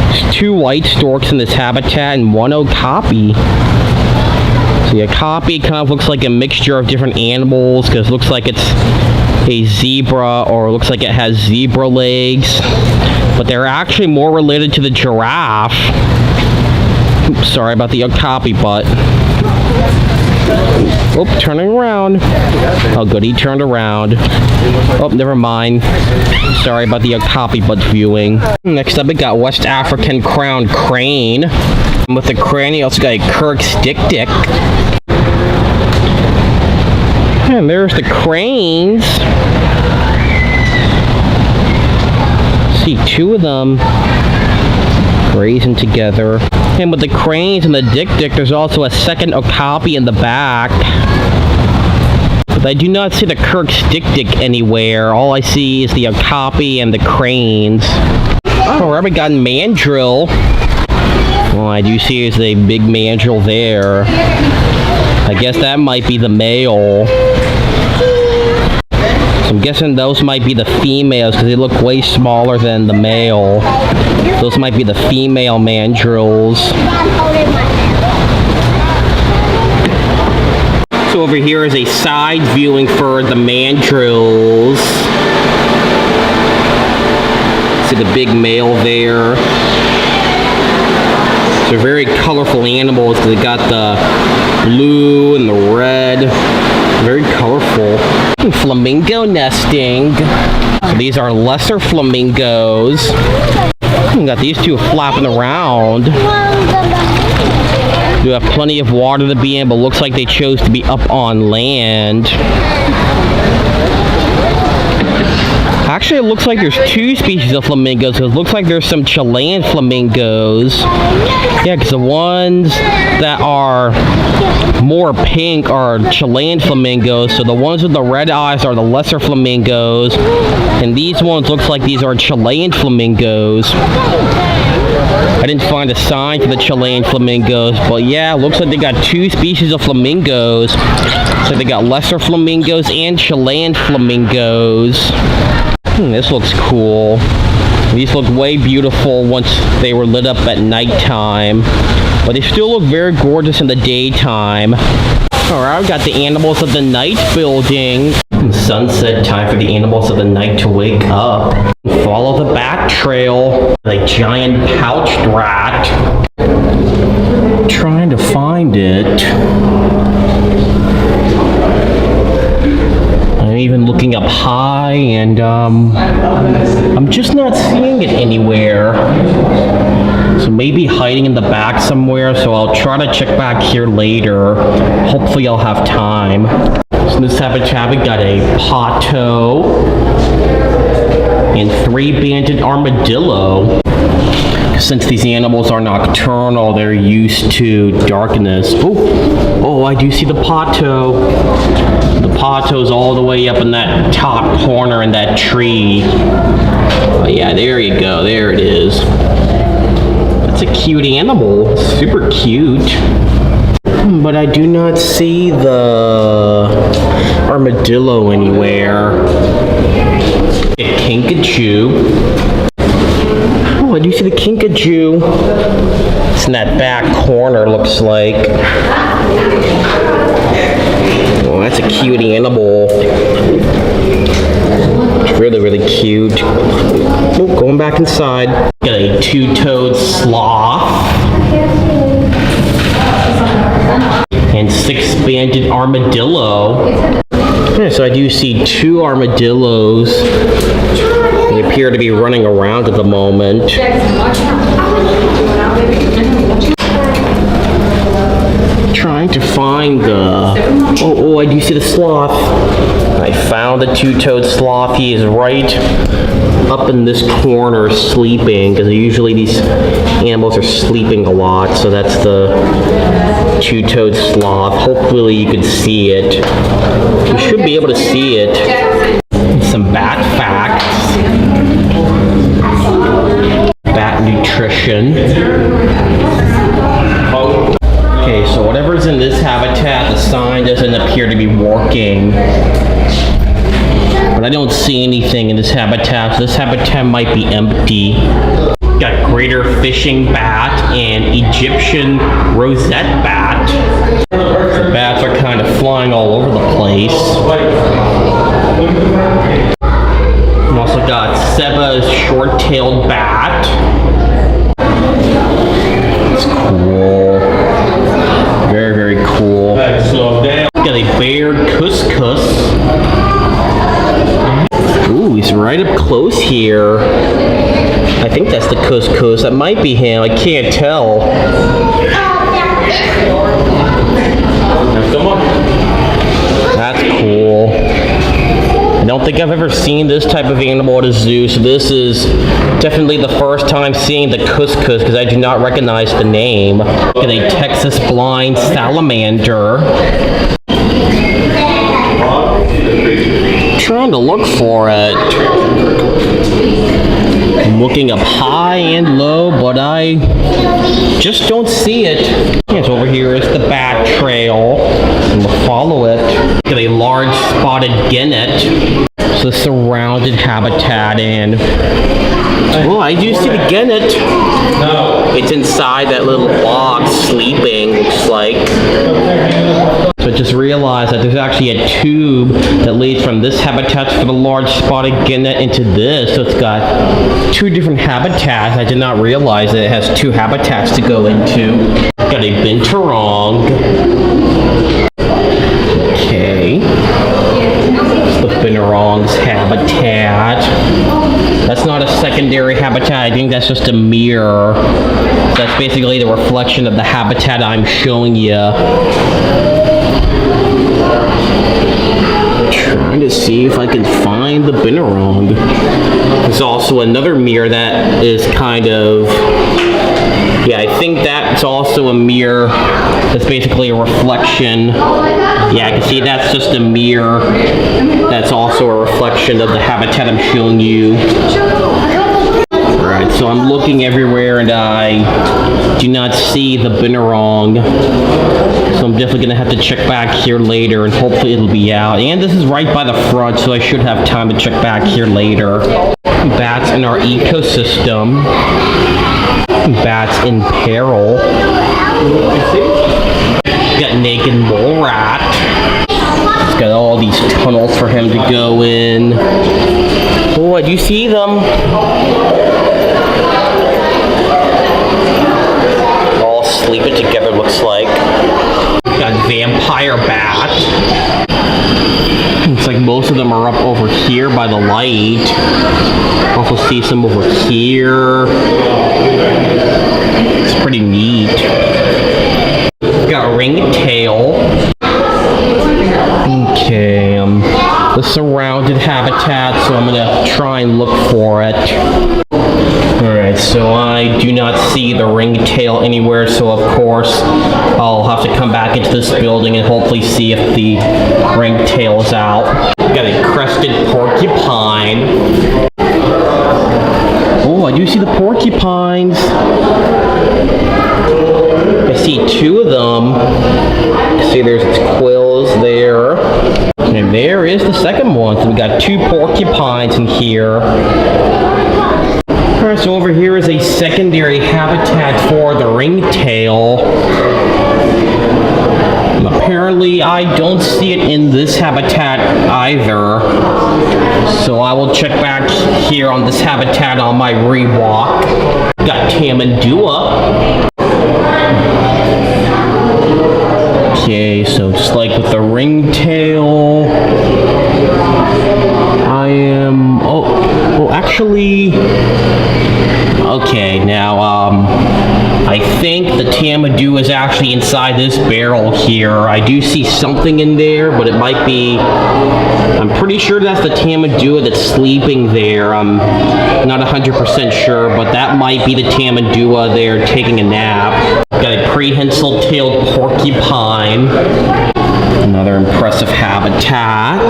There's 2 white storks in this habitat and 1 okapi. So the okapi kind of looks like a mixture of different animals because it looks like it's a zebra or it looks like it has zebra legs. But they're actually more related to the giraffe. Oops, sorry about the okapi butt. Oh, turning around. Oh, good, he turned around. Oh, never mind. Sorry about the okapi butt viewing. Next up, we got West African crowned crane. And with the crane, you also got a Kirk's dik-dik. And there's the cranes. See 2 of them grazing together. And with the cranes and the dik-dik, there's also a second okapi in the back. But I do not see the Kirk's dik-dik anywhere. All I see is the okapi and the cranes. Oh, we got mandrill. Well, I do see there's a big mandrill there. I guess that might be the male. So I'm guessing those might be the females because they look way smaller than the male. Those might be the female mandrills. So over here is a side viewing for the mandrills. See the big male there. They're very colorful animals because they got the blue and the red. Very colorful. Flamingo nesting. So these are lesser flamingos. We got these 2 flapping around. You have plenty of water to be in, but looks like they chose to be up on land. Actually, it looks like there's 2 species of flamingos. It looks like there's some Chilean flamingos. Yeah, because the ones that are more pink are Chilean flamingos. So the ones with the red eyes are the lesser flamingos. And these ones looks like these are Chilean flamingos. I didn't find a sign for the Chilean flamingos, but yeah, it looks like they got 2 species of flamingos. So they got lesser flamingos and Chilean flamingos. This looks cool. These look way beautiful once they were lit up at nighttime, but they still look very gorgeous in the daytime. Alright, I've got the animals of the night building. Sunset time for the animals of the night to wake up. Follow the bat trail. A giant pouched rat. Trying to find it. I'm even looking up high and I'm just not seeing it anywhere. So maybe hiding in the back somewhere, so I'll try to check back here later. Hopefully I'll have time. So in this habitat we got a pato and 3 banded armadillo. Since these animals are nocturnal, they're used to darkness. Oh, I do see the pato. The pato's all the way up in that top corner in that tree. Oh yeah, there you go. There it is. That's a cute animal. Super cute. But I do not see the armadillo anywhere. A kinkajou. Oh, I do see the kinkajou. It's in that back corner, looks like. Oh, that's a cute animal. It's really, really cute. Oh, going back inside. Got a 2-toed sloth. And 6-banded armadillo. Yeah, so I do see 2 armadillos. They appear to be running around at the moment. Trying to find the... Oh, I do see the sloth. I found the two-toed sloth. He is right up in this corner sleeping, because usually these animals are sleeping a lot, so that's the two-toed sloth. Hopefully you can see it. You should be able to see it. Some bat facts. Bat nutrition. Okay, so whatever's in this habitat, the sign doesn't appear to be working. But I don't see anything in this habitat, so this habitat might be empty. Got greater fishing bat and Egyptian rosette bat. The bats are kind of flying all over the place. We also got Seba's short-tailed bat. It's cool. Very, very cool. Got a bear couscous. Ooh, he's right up close here. I think that's the couscous. That might be him. I can't tell. That's cool. I don't think I've ever seen this type of animal at a zoo, so this is definitely the first time seeing the couscous because I do not recognize the name. Got a Texas blind salamander. Trying to look for it. I'm looking up high and low, but I just don't see it. It's over here is the bat trail, and we'll follow it. Got a large spotted genet. So surrounded habitat, and well, I do see the genet. It's inside that little box sleeping, looks like. So I just realized that there's actually a tube that leads from this habitat for the large spotted genet into this. So it's got 2 different habitats. I did not realize that it has 2 habitats to go into. Got a binturong. Okay. It's the binturong's habitat. That's not a secondary habitat. I think that's just a mirror. That's basically the reflection of the habitat I'm showing you. Trying to see if I can find the binturong. There's also another mirror that is kind of... Yeah, I think that's also a mirror. That's basically a reflection. Yeah, I can see that's just a mirror. That's also a reflection of the habitat I'm showing you. Alright, so I'm looking everywhere and I do not see the binturong. So I'm definitely going to have to check back here later and hopefully it'll be out. And this is right by the front, so I should have time to check back here later. Bats in our ecosystem. Bats in peril. Got naked mole rat. It's got all these tunnels for him to go in. Oh, do you see them? All sleeping together, looks like. Got vampire bat. Looks like most of them are up over here by the light. Also see some over here. It's pretty neat. Got ringtail. Okay, the surrounded habitat, so I'm gonna try and look for it. Alright, so I do not see the ringtail anywhere, so of course I'll have to come back into this building and hopefully see if the ringtail is out. Got a crested porcupine. Oh, I do see the porcupines. I see 2 of them. See, there's its quills there. And there is the second one. So we got 2 porcupines in here. Alright, so over here is a secondary habitat for the ringtail. Apparently, I don't see it in this habitat either. So I will check back here on this habitat on my Rewalk. Got Tamandua. Okay, so just like with the ringtail, tamadua is actually inside this barrel here. I do see something in there, but it might be, I'm pretty sure that's the tamadua that's sleeping there. I'm not 100% sure, but that might be the tamadua there taking a nap. Got a prehensile-tailed porcupine. Another impressive habitat.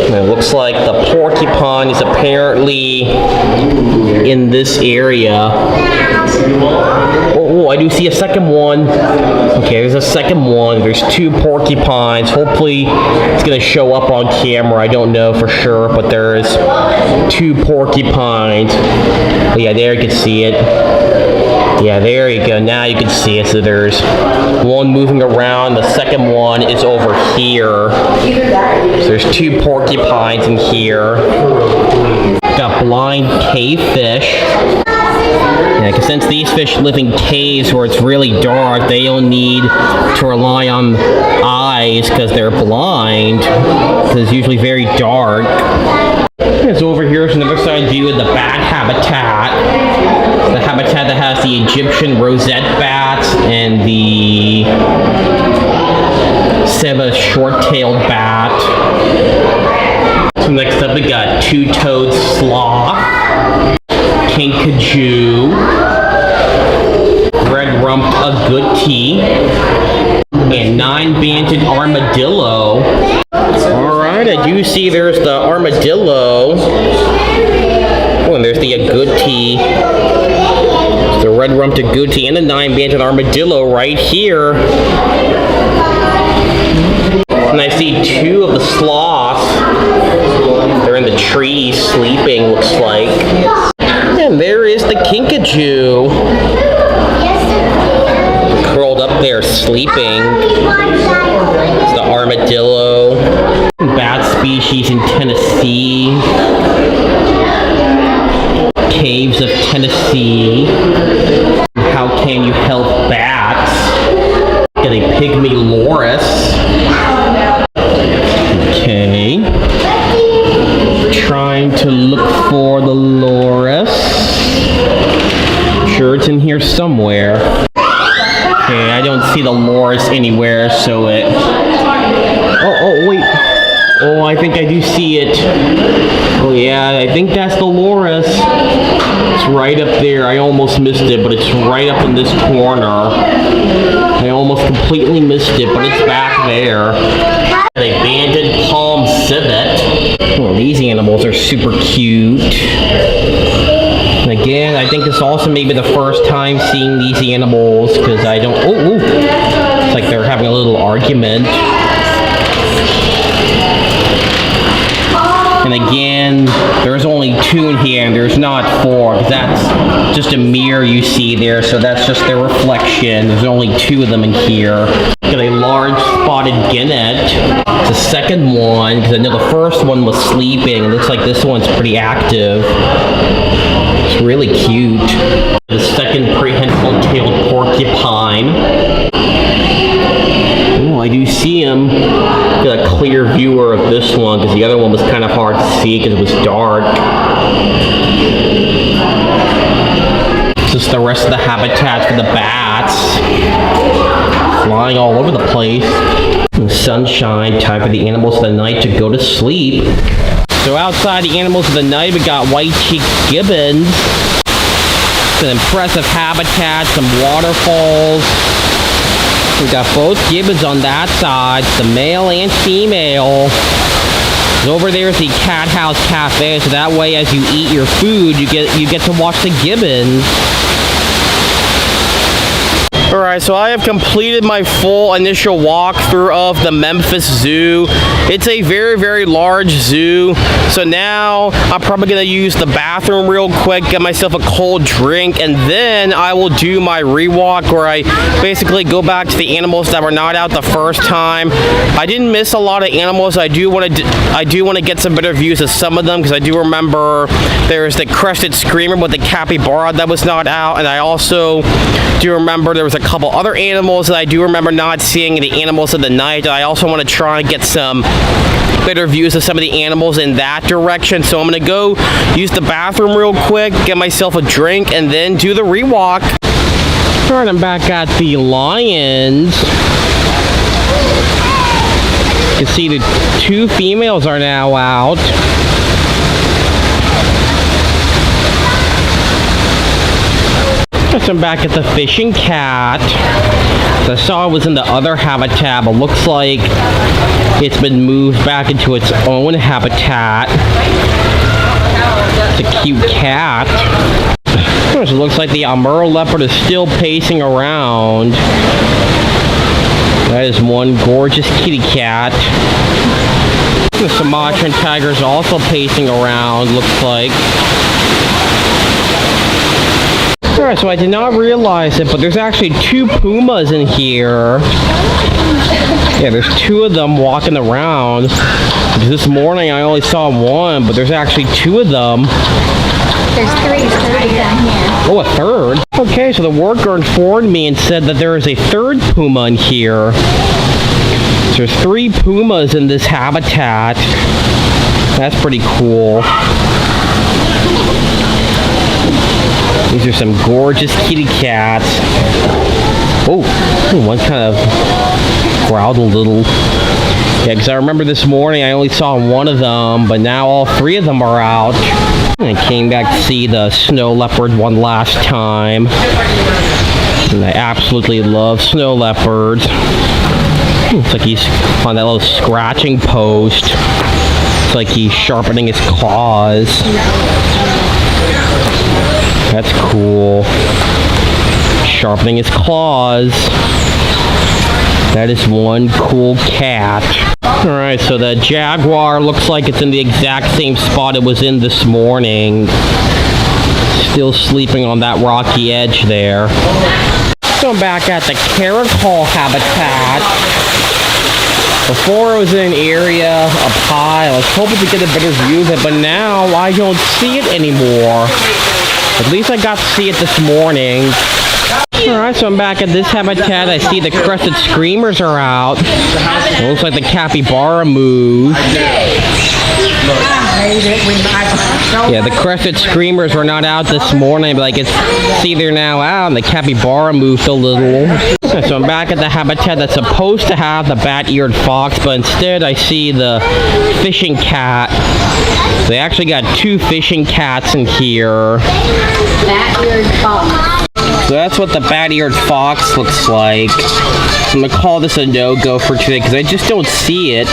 And it looks like the porcupine is apparently in this area. Oh, I do see a second one. Okay, there's a second one. There's two porcupines. Hopefully it's going to show up on camera. I don't know for sure, but there's two porcupines. Oh, yeah, there you can see it. Yeah, there you go. Now you can see it. So there's one moving around. The second one is over here. So there's two porcupines in here. Got blind cave fish. Yeah, because since these fish live in caves where it's really dark, they don't need to rely on eyes because they're blind. Because it's usually very dark. It's over here is another side view of the bat habitat. The habitat that has the Egyptian rosette bats and the Seba short-tailed bat. So next up we got two-toed sloth, kinkajou, red-rumped agouti, and nine-banded armadillo. Alright, I do see there's the armadillo. Oh, and there's the agouti. The red-rumped agouti and the nine-banded armadillo right here. And I see two of the sloths. They're in the trees sleeping, looks like. And there is the kinkajou. Curled up there sleeping. It's the armadillo. Bat species in Tennessee. Caves of Tennessee. How can you help bats? Get a pygmy loris. Okay. Trying to look for the loris. Sure, it's in here somewhere. Okay, I don't see the loris anywhere, so it... Oh, wait. Oh, I think I do see it. Oh yeah, I think that's the loris. It's right up there. I almost missed it, but it's right up in this corner. I almost completely missed it, but it's back there. A banded palm civet. Oh, these animals are super cute. And again, I think this also may be the first time seeing these animals, because I don't... Oh, it's like they're having a little argument. And again, there's only two in here, and there's not four. That's just a mirror you see there, so that's just their reflection. There's only two of them in here. Got a large spotted genet. It's the second one, because I know the first one was sleeping. It looks like this one's pretty active. It's really cute. The second prehensile-tailed porcupine. Oh, I do see him. Got a clear viewer of this one because the other one was kind of hard to see because it was dark. This is the rest of the habitat for the bats. Flying all over the place. In the sunshine, time for the animals of the night to go to sleep. So outside the animals of the night, we got white-cheeked gibbons. It's an impressive habitat, some waterfalls. We got both gibbons on that side, the male and female. And over there is the Cat House Cafe, so that way as you eat your food, you get to watch the gibbons. Alright, so I have completed my full initial walkthrough of the Memphis Zoo. It's a very, very large zoo. So now I'm probably going to use the bathroom real quick, get myself a cold drink, and then I will do my rewalk where I basically go back to the animals that were not out the first time. I didn't miss a lot of animals. I do want to get some better views of some of them because I do remember there's the crested screamer with the capybara that was not out, and I also do remember there was a couple other animals that I do remember not seeing in the animals of the night. I also want to try and get some better views of some of the animals in that direction. So I'm going to go use the bathroom real quick, get myself a drink, and then do the rewalk. Alright, I'm back at the lions. You can see the 2 females are now out. I'm back at the fishing cat. I saw it was in the other habitat, but looks like it's been moved back into its own habitat. It's a cute cat. It looks like the Amur leopard is still pacing around. That is one gorgeous kitty cat. The Sumatran tiger is also pacing around, looks like. Alright, so I did not realize it, but there's actually 2 pumas in here. Yeah, there's 2 of them walking around. This morning I only saw 1, but there's actually 2 of them. There's 3 down here. Oh, a 3rd? Okay, so the worker informed me and said that there is a 3rd puma in here. So there's 3 pumas in this habitat. That's pretty cool. These are some gorgeous kitty cats. Oh, one kind of growled a little. Yeah, because I remember this morning I only saw 1 of them, but now all 3 of them are out. I came back to see the snow leopard one last time. And I absolutely love snow leopards. Looks like he's on that little scratching post. It's like he's sharpening his claws. That's cool. Sharpening his claws. That is one cool cat. Alright, so the jaguar looks like it's in the exact same spot it was in this morning. Still sleeping on that rocky edge there. So I'm back at the caracol habitat. Before it was in an area up high. I was hoping to get a better view of it, but now I don't see it anymore. At least I got to see it this morning. Alright, so I'm back at this habitat. I see the crested screamers are out. It looks like the capybara moved. Yeah, the crested screamers were not out this morning, but I can see they're now out, and the capybara moved a little. So I'm back at the habitat that's supposed to have the bat-eared fox, but instead I see the fishing cat. They actually got 2 fishing cats in here. Bat-eared fox. So that's what the bat-eared fox looks like. I'm gonna call this a no-go for today because I just don't see it.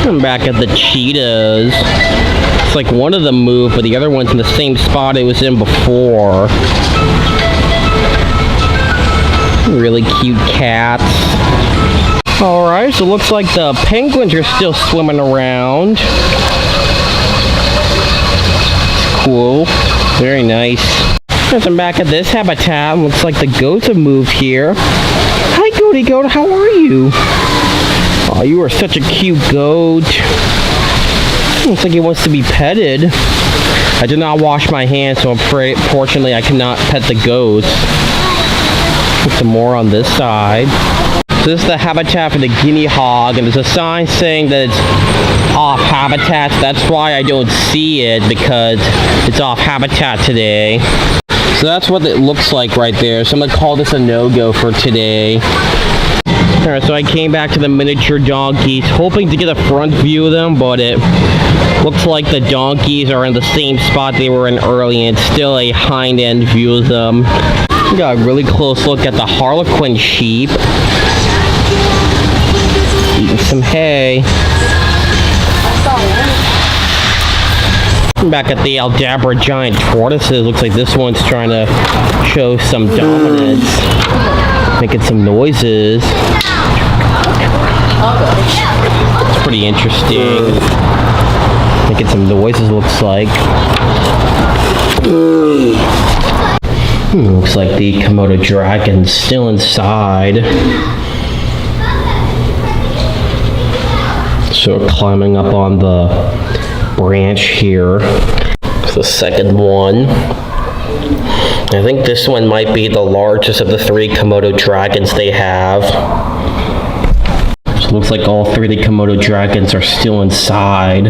I'm back at the cheetahs. It's like one of them moved, but the other one's in the same spot it was in before. Really cute cats. Alright, so it looks like the penguins are still swimming around. Cool. Very nice. As I'm back at this habitat, looks like the goats have moved here. Hi, goaty goat, how are you? Oh, you are such a cute goat. Looks like he wants to be petted. I did not wash my hands, so fortunately I cannot pet the goats. Some more on this side. So this is the habitat for the guinea hog, and there's a sign saying that it's off habitat. That's why I don't see it, because it's off habitat today. So that's what it looks like right there. So I'm going to call this a no-go for today. Alright, so I came back to the miniature donkeys, hoping to get a front view of them, but it looks like the donkeys are in the same spot they were in early, and it's still a hind-end view of them. We got a really close look at the Harlequin sheep. Eating some hay. Back at the Aldabra giant tortoises, looks like this one's trying to show some dominance. Making some noises. It's pretty interesting. Making some noises, looks like. Looks like the Komodo dragon's still inside. So we're climbing up on the branch here. It's the second one. I think this one might be the largest of the 3 Komodo dragons they have. So it looks like all 3 of the Komodo dragons are still inside.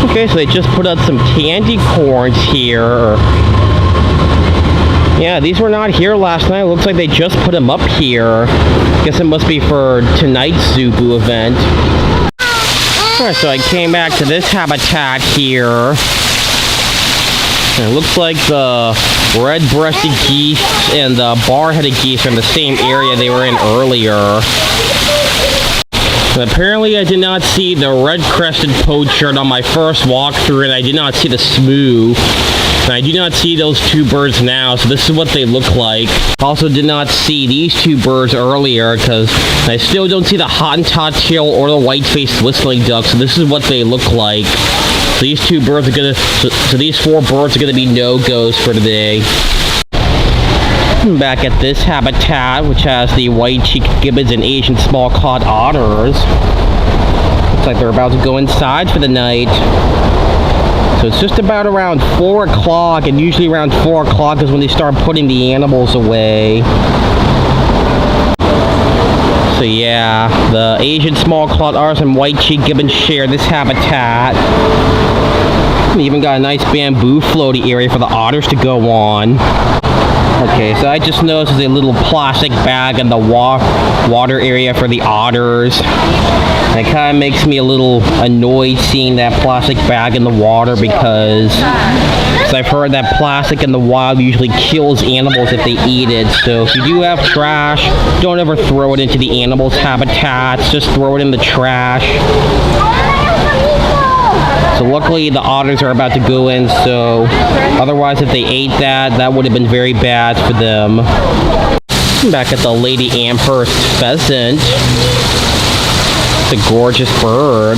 Okay, so they just put out some candy corns here. Yeah, these were not here last night. Looks like they just put them up here. Guess it must be for tonight's Zubu event. Alright, so I came back to this habitat here. And it looks like the red-breasted geese and the bar-headed geese are in the same area they were in earlier. And apparently I did not see the red-crested poacher on my first walkthrough, and I did not see the smoo. And I do not see those two birds now, so this is what they look like. Also did not see these two birds earlier, because I still don't see the Hottentot-tail or the white-faced whistling duck, so this is what they look like. So these two birds are gonna, so these 4 birds are gonna be no-goes for today. Back at this habitat, which has the white-cheeked gibbons and Asian small-cod otters. Looks like they're about to go inside for the night. So it's just about around 4 o'clock, and usually around 4 o'clock is when they start putting the animals away. So yeah, the Asian small-clawed otters and white-cheeked gibbons share this habitat. We even got a nice bamboo floaty area for the otters to go on. Okay, so I just noticed there's a little plastic bag in the water area for the otters. And it kind of makes me a little annoyed seeing that plastic bag in the water because I've heard that plastic in the wild usually kills animals if they eat it. So if you do have trash, don't ever throw it into the animals' habitats. Just throw it in the trash. So luckily the otters are about to go in, so otherwise if they ate that, that would have been very bad for them. Back at the Lady Amherst pheasant. It's a gorgeous bird.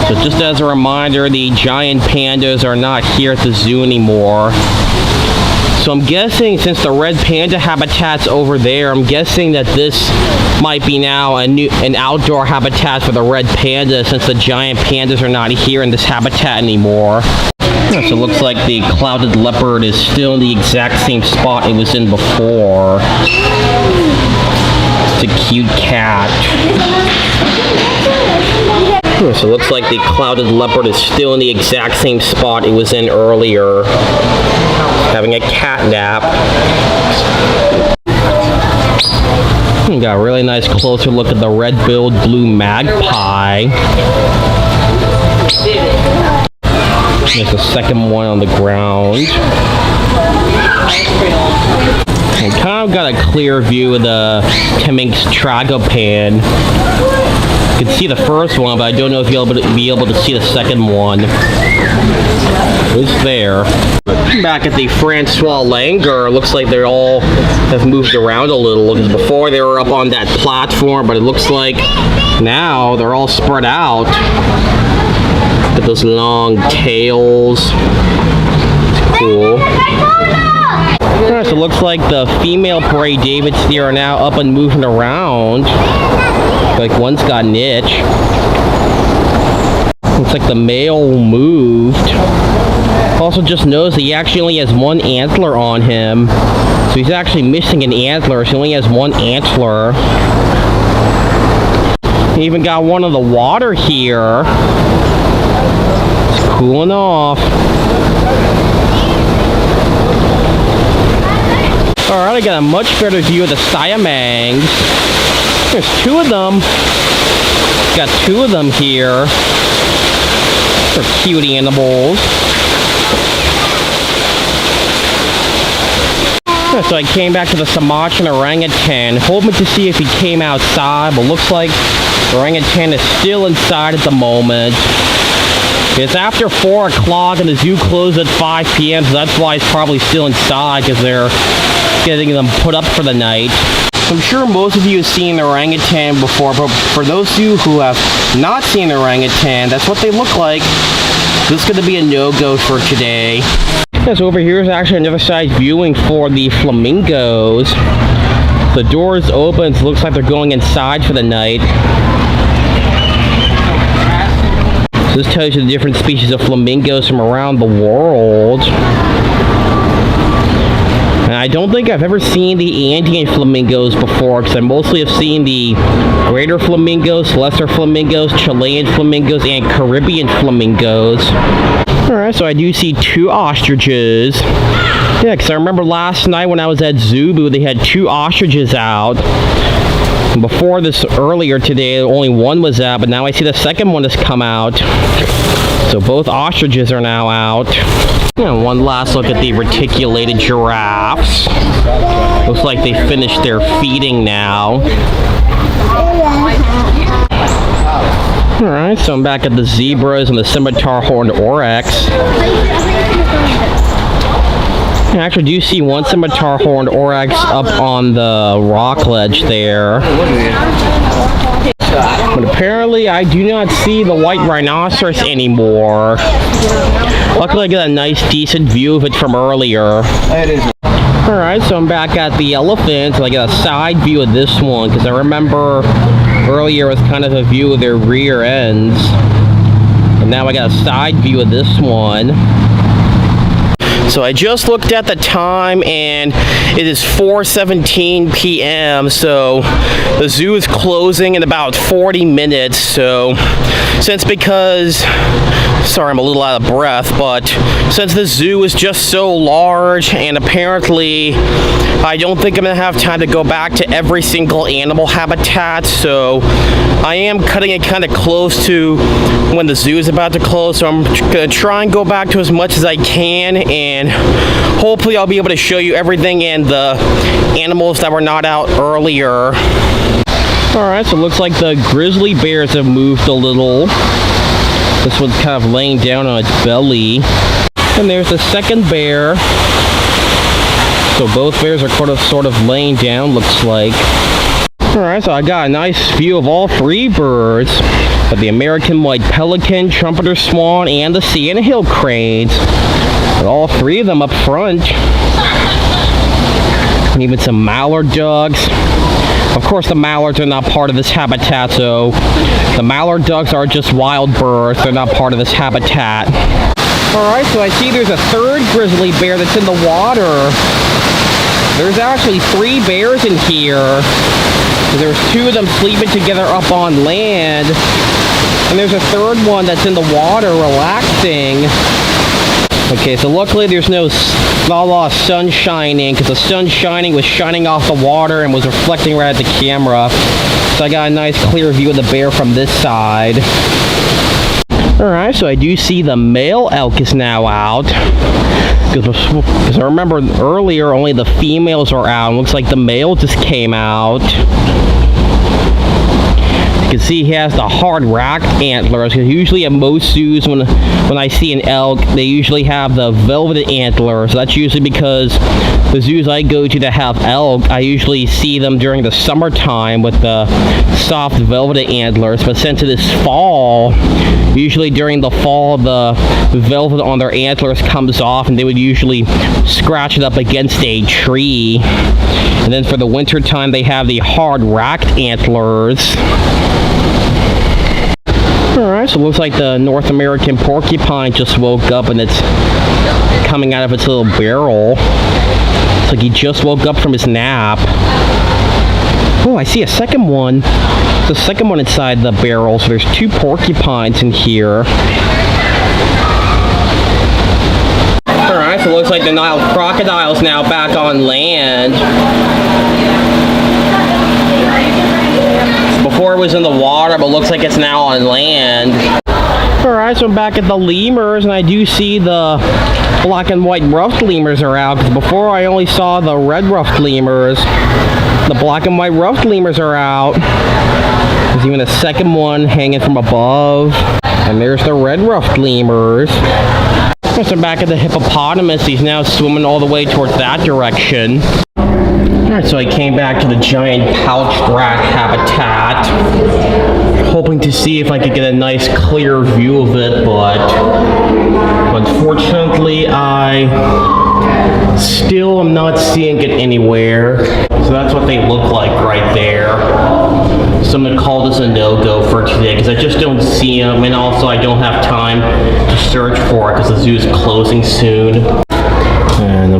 So just as a reminder, the giant pandas are not here at the zoo anymore. So I'm guessing, since the red panda habitat's over there, I'm guessing that this might be now an outdoor habitat for the red panda, since the giant pandas are not here in this habitat anymore. So it looks like the clouded leopard is still in the exact same spot it was in before. It's a cute cat. So it looks like the clouded leopard is still in the exact same spot it was in earlier, having a cat nap. Got a really nice closer look at the red-billed blue magpie. There's a second one on the ground. And kind of got a clear view of the Temminck's tragopan. You can see the first one, but I don't know if you'll be able to see the second one. It's there. Back at the Francois Langer, looks like they all have moved around a little, because before they were up on that platform, but it looks like now they're all spread out. Look at those long tails. It's cool. Alright, so it looks like the female prairie David's deer are now up and moving around. Like one's got an itch. Looks like the male moved. Also just noticed that he actually only has one antler on him. So he's actually missing an antler, so he only has one antler. He even got one on the water here. It's cooling off. Alright, I got a much better view of the Siamangs. There's 2 of them. Got 2 of them here. They're cute animals. So I came back to the Sumatran orangutan, hoping to see if he came outside, but looks like the orangutan is still inside at the moment. It's after 4 o'clock and the zoo closed at 5 p.m., so that's why it's probably still inside, because they're getting them put up for the night. I'm sure most of you have seen the orangutan before, but for those of you who have not seen the orangutan, that's what they look like. This is going to be a no-go for today. Yeah, so over here is actually another side viewing for the flamingos. The door is open, so it looks like they're going inside for the night. So this tells you the different species of flamingos from around the world. And I don't think I've ever seen the Andean flamingos before, because I mostly have seen the greater flamingos, lesser flamingos, Chilean flamingos, and Caribbean flamingos. Alright, so I do see 2 ostriches. Yeah, because I remember last night when I was at Zubu, they had 2 ostriches out. And before this, earlier today, only 1 was out, but now I see the second one has come out. So both ostriches are now out. And one last look at the reticulated giraffes. Looks like they finished their feeding now. Alright, so I'm back at the zebras and the scimitar horned oryx. I actually do see one scimitar horned oryx up on the rock ledge there. But apparently I do not see the white rhinoceros anymore. Luckily I got a nice decent view of it from earlier. Alright, so I'm back at the elephants, and I got a side view of this one, because I remember earlier it was kind of a view of their rear ends. And now I got a side view of this one. So I just looked at the time, and it is 4:17 p.m. So the zoo is closing in about 40 minutes. So sorry, I'm a little out of breath, but since the zoo is just so large, and apparently I don't think I'm gonna have time to go back to every single animal habitat, so I am cutting it kind of close to when the zoo is about to close. So I'm gonna try and go back to as much as I can, and hopefully I'll be able to show you everything and the animals that were not out earlier. Alright, so it looks like the grizzly bears have moved a little. This one's kind of laying down on its belly. And there's the second bear. So both bears are sort of laying down, looks like. Alright, so I got a nice view of all 3 birds. Got the American white pelican, trumpeter swan, and the sandhill cranes. Got all 3 of them up front. And even some mallard ducks. Of course, the mallards are not part of this habitat, so the mallard ducks are just wild birds. They're not part of this habitat. Alright, so I see there's a 3rd grizzly bear that's in the water. There's actually 3 bears in here. There's 2 of them sleeping together up on land. And there's a 3rd one that's in the water relaxing. Okay, so luckily there's not a lot of sun shining, because the sun shining was shining off the water and was reflecting right at the camera. So I got a nice clear view of the bear from this side. Alright, so I do see the male elk is now out. Because I remember earlier only the females are out. It looks like the male just came out. You can see he has the hard racked antlers. Usually at most zoos, when I see an elk, they usually have the velveted antlers. So that's usually because the zoos I go to that have elk, I usually see them during the summertime with the soft velveted antlers. But since it is fall, usually during the fall, the velvet on their antlers comes off, and they would usually scratch it up against a tree. And then for the winter time, they have the hard racked antlers. Alright, so it looks like the North American porcupine just woke up, and it's coming out of its little barrel. It's like he just woke up from his nap. Oh, I see a second one. The second one inside the barrel, so there's 2 porcupines in here. Alright, so it looks like the Nile crocodile's now back on land. Before it was in the water, but looks like it's now on land. Alright, so I'm back at the lemurs, and I do see the black and white ruffed lemurs are out, because before I only saw the red ruffed lemurs. The black and white ruffed lemurs are out. There's even a second one hanging from above. And there's the red ruffed lemurs. So I'm back at the hippopotamus. He's now swimming all the way towards that direction. Alright, so I came back to the giant pouched rat habitat, hoping to see if I could get a nice clear view of it, but unfortunately I still am not seeing it anywhere. So that's what they look like right there. So I'm going to call this a no-go for today, because I just don't see them, and also I don't have time to search for it because the zoo is closing soon. And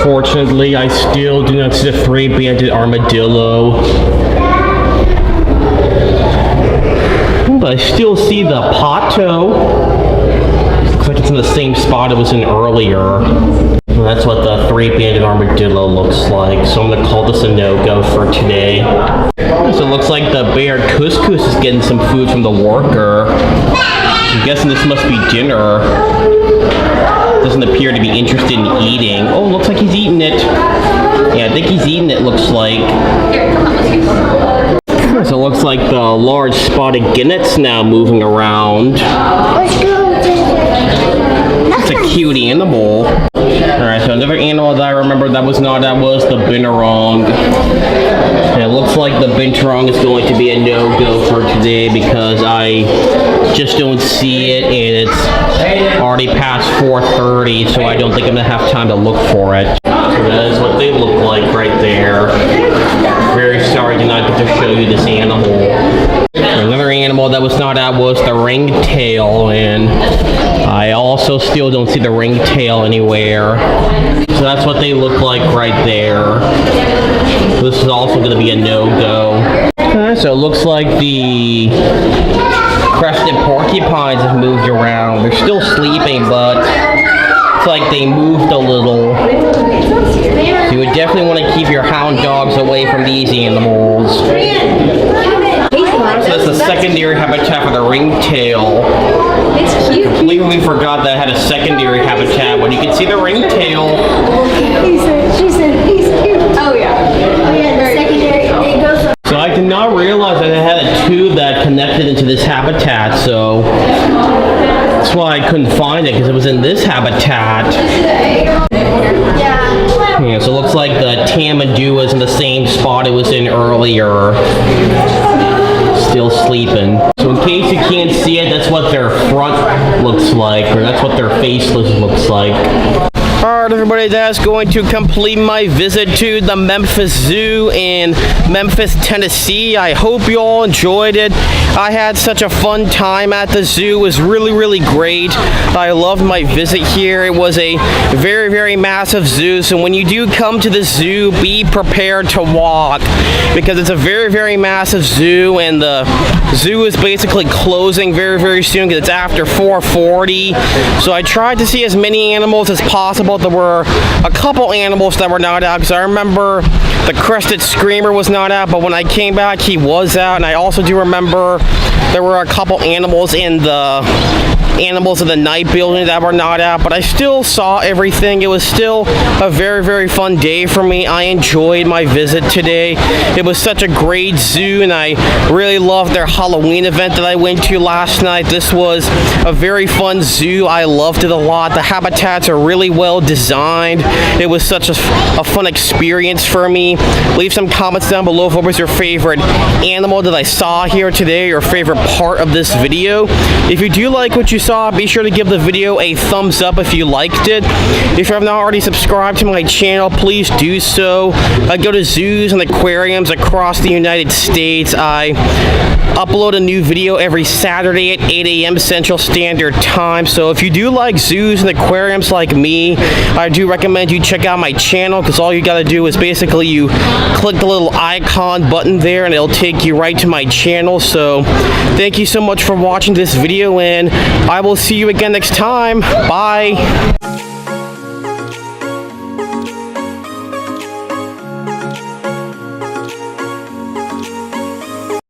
Unfortunately, I still do not see the three-banded armadillo. But I still see the pato. Looks like it's in the same spot it was in earlier. And that's what the three-banded armadillo looks like. So I'm gonna call this a no-go for today. So it looks like the bear Couscous is getting some food from the worker. I'm guessing this must be dinner. Doesn't appear to be interested in eating. Oh, looks like he's eating it. Yeah, I think he's eating it, looks like. Here, come on, let's get So it looks like the large spotted gunnet's now moving around. It's a cute animal. Alright, so another animal that I remember that was the binturong. And it looks like the binturong is going to be a no-go for today because I just don't see it, and it's already past 4:30, so I don't think I'm going to have time to look for it. So that is what they look like right there. Very sorry to not get to show you this animal. Another animal that was not out was the ringtail, and I also still don't see the ringtail anywhere. So that's what they look like right there. This is also going to be a no-go. So it looks like the crested porcupines have moved around. They're still sleeping, but it's like they moved a little. So you would definitely want to keep your hound dogs away from these animals. So that's the secondary habitat for the ringtail. It's cute. Completely forgot that it had a secondary habitat. When you can see the ringtail. She said he's cute. Oh yeah. Oh yeah, the secondary. It goes from. So I did not realize that it had a tube that connected into this habitat, so that's why I couldn't find it, because it was in this habitat. Yeah, so it looks like the tamadua is in the same spot it was in earlier. Still sleeping. So in case you can't see it, that's what their front looks like, or that's what their face looks like. Alright everybody, that's going to complete my visit to the Memphis Zoo in Memphis, Tennessee. I hope you all enjoyed it. I had such a fun time at the zoo. It was really great. I loved my visit here. It was a very massive zoo, so when you do come to the zoo, be prepared to walk, because it's a very massive zoo, and the zoo is basically closing very soon because it's after 4:40. So I tried to see as many animals as possible. There were a couple animals that were not out, because I remember the crested screamer was not out, but when I came back he was out. And I also do remember there were a couple animals in the Animals of the Night building that were not out, but I still saw everything. It was still a very fun day for me. I enjoyed my visit today. It was such a great zoo, and I really loved their Halloween event that I went to last night. This was a very fun zoo. I loved it a lot. The habitats are really well designed. It was such a fun experience for me. Leave some comments down below of what was your favorite animal that I saw here today, your favorite part of this video. If you do like what you saw, be sure to give the video a thumbs up if you liked it. If you have not already subscribed to my channel, please do so. I go to zoos and aquariums across the United States. I upload a new video every Saturday at 8 a.m. Central Standard Time. So if you do like zoos and aquariums like me, I do recommend you check out my channel, because all you gotta do is basically you click the little icon button there and it'll take you right to my channel. So thank you so much for watching this video, and I will see you again next time. Bye.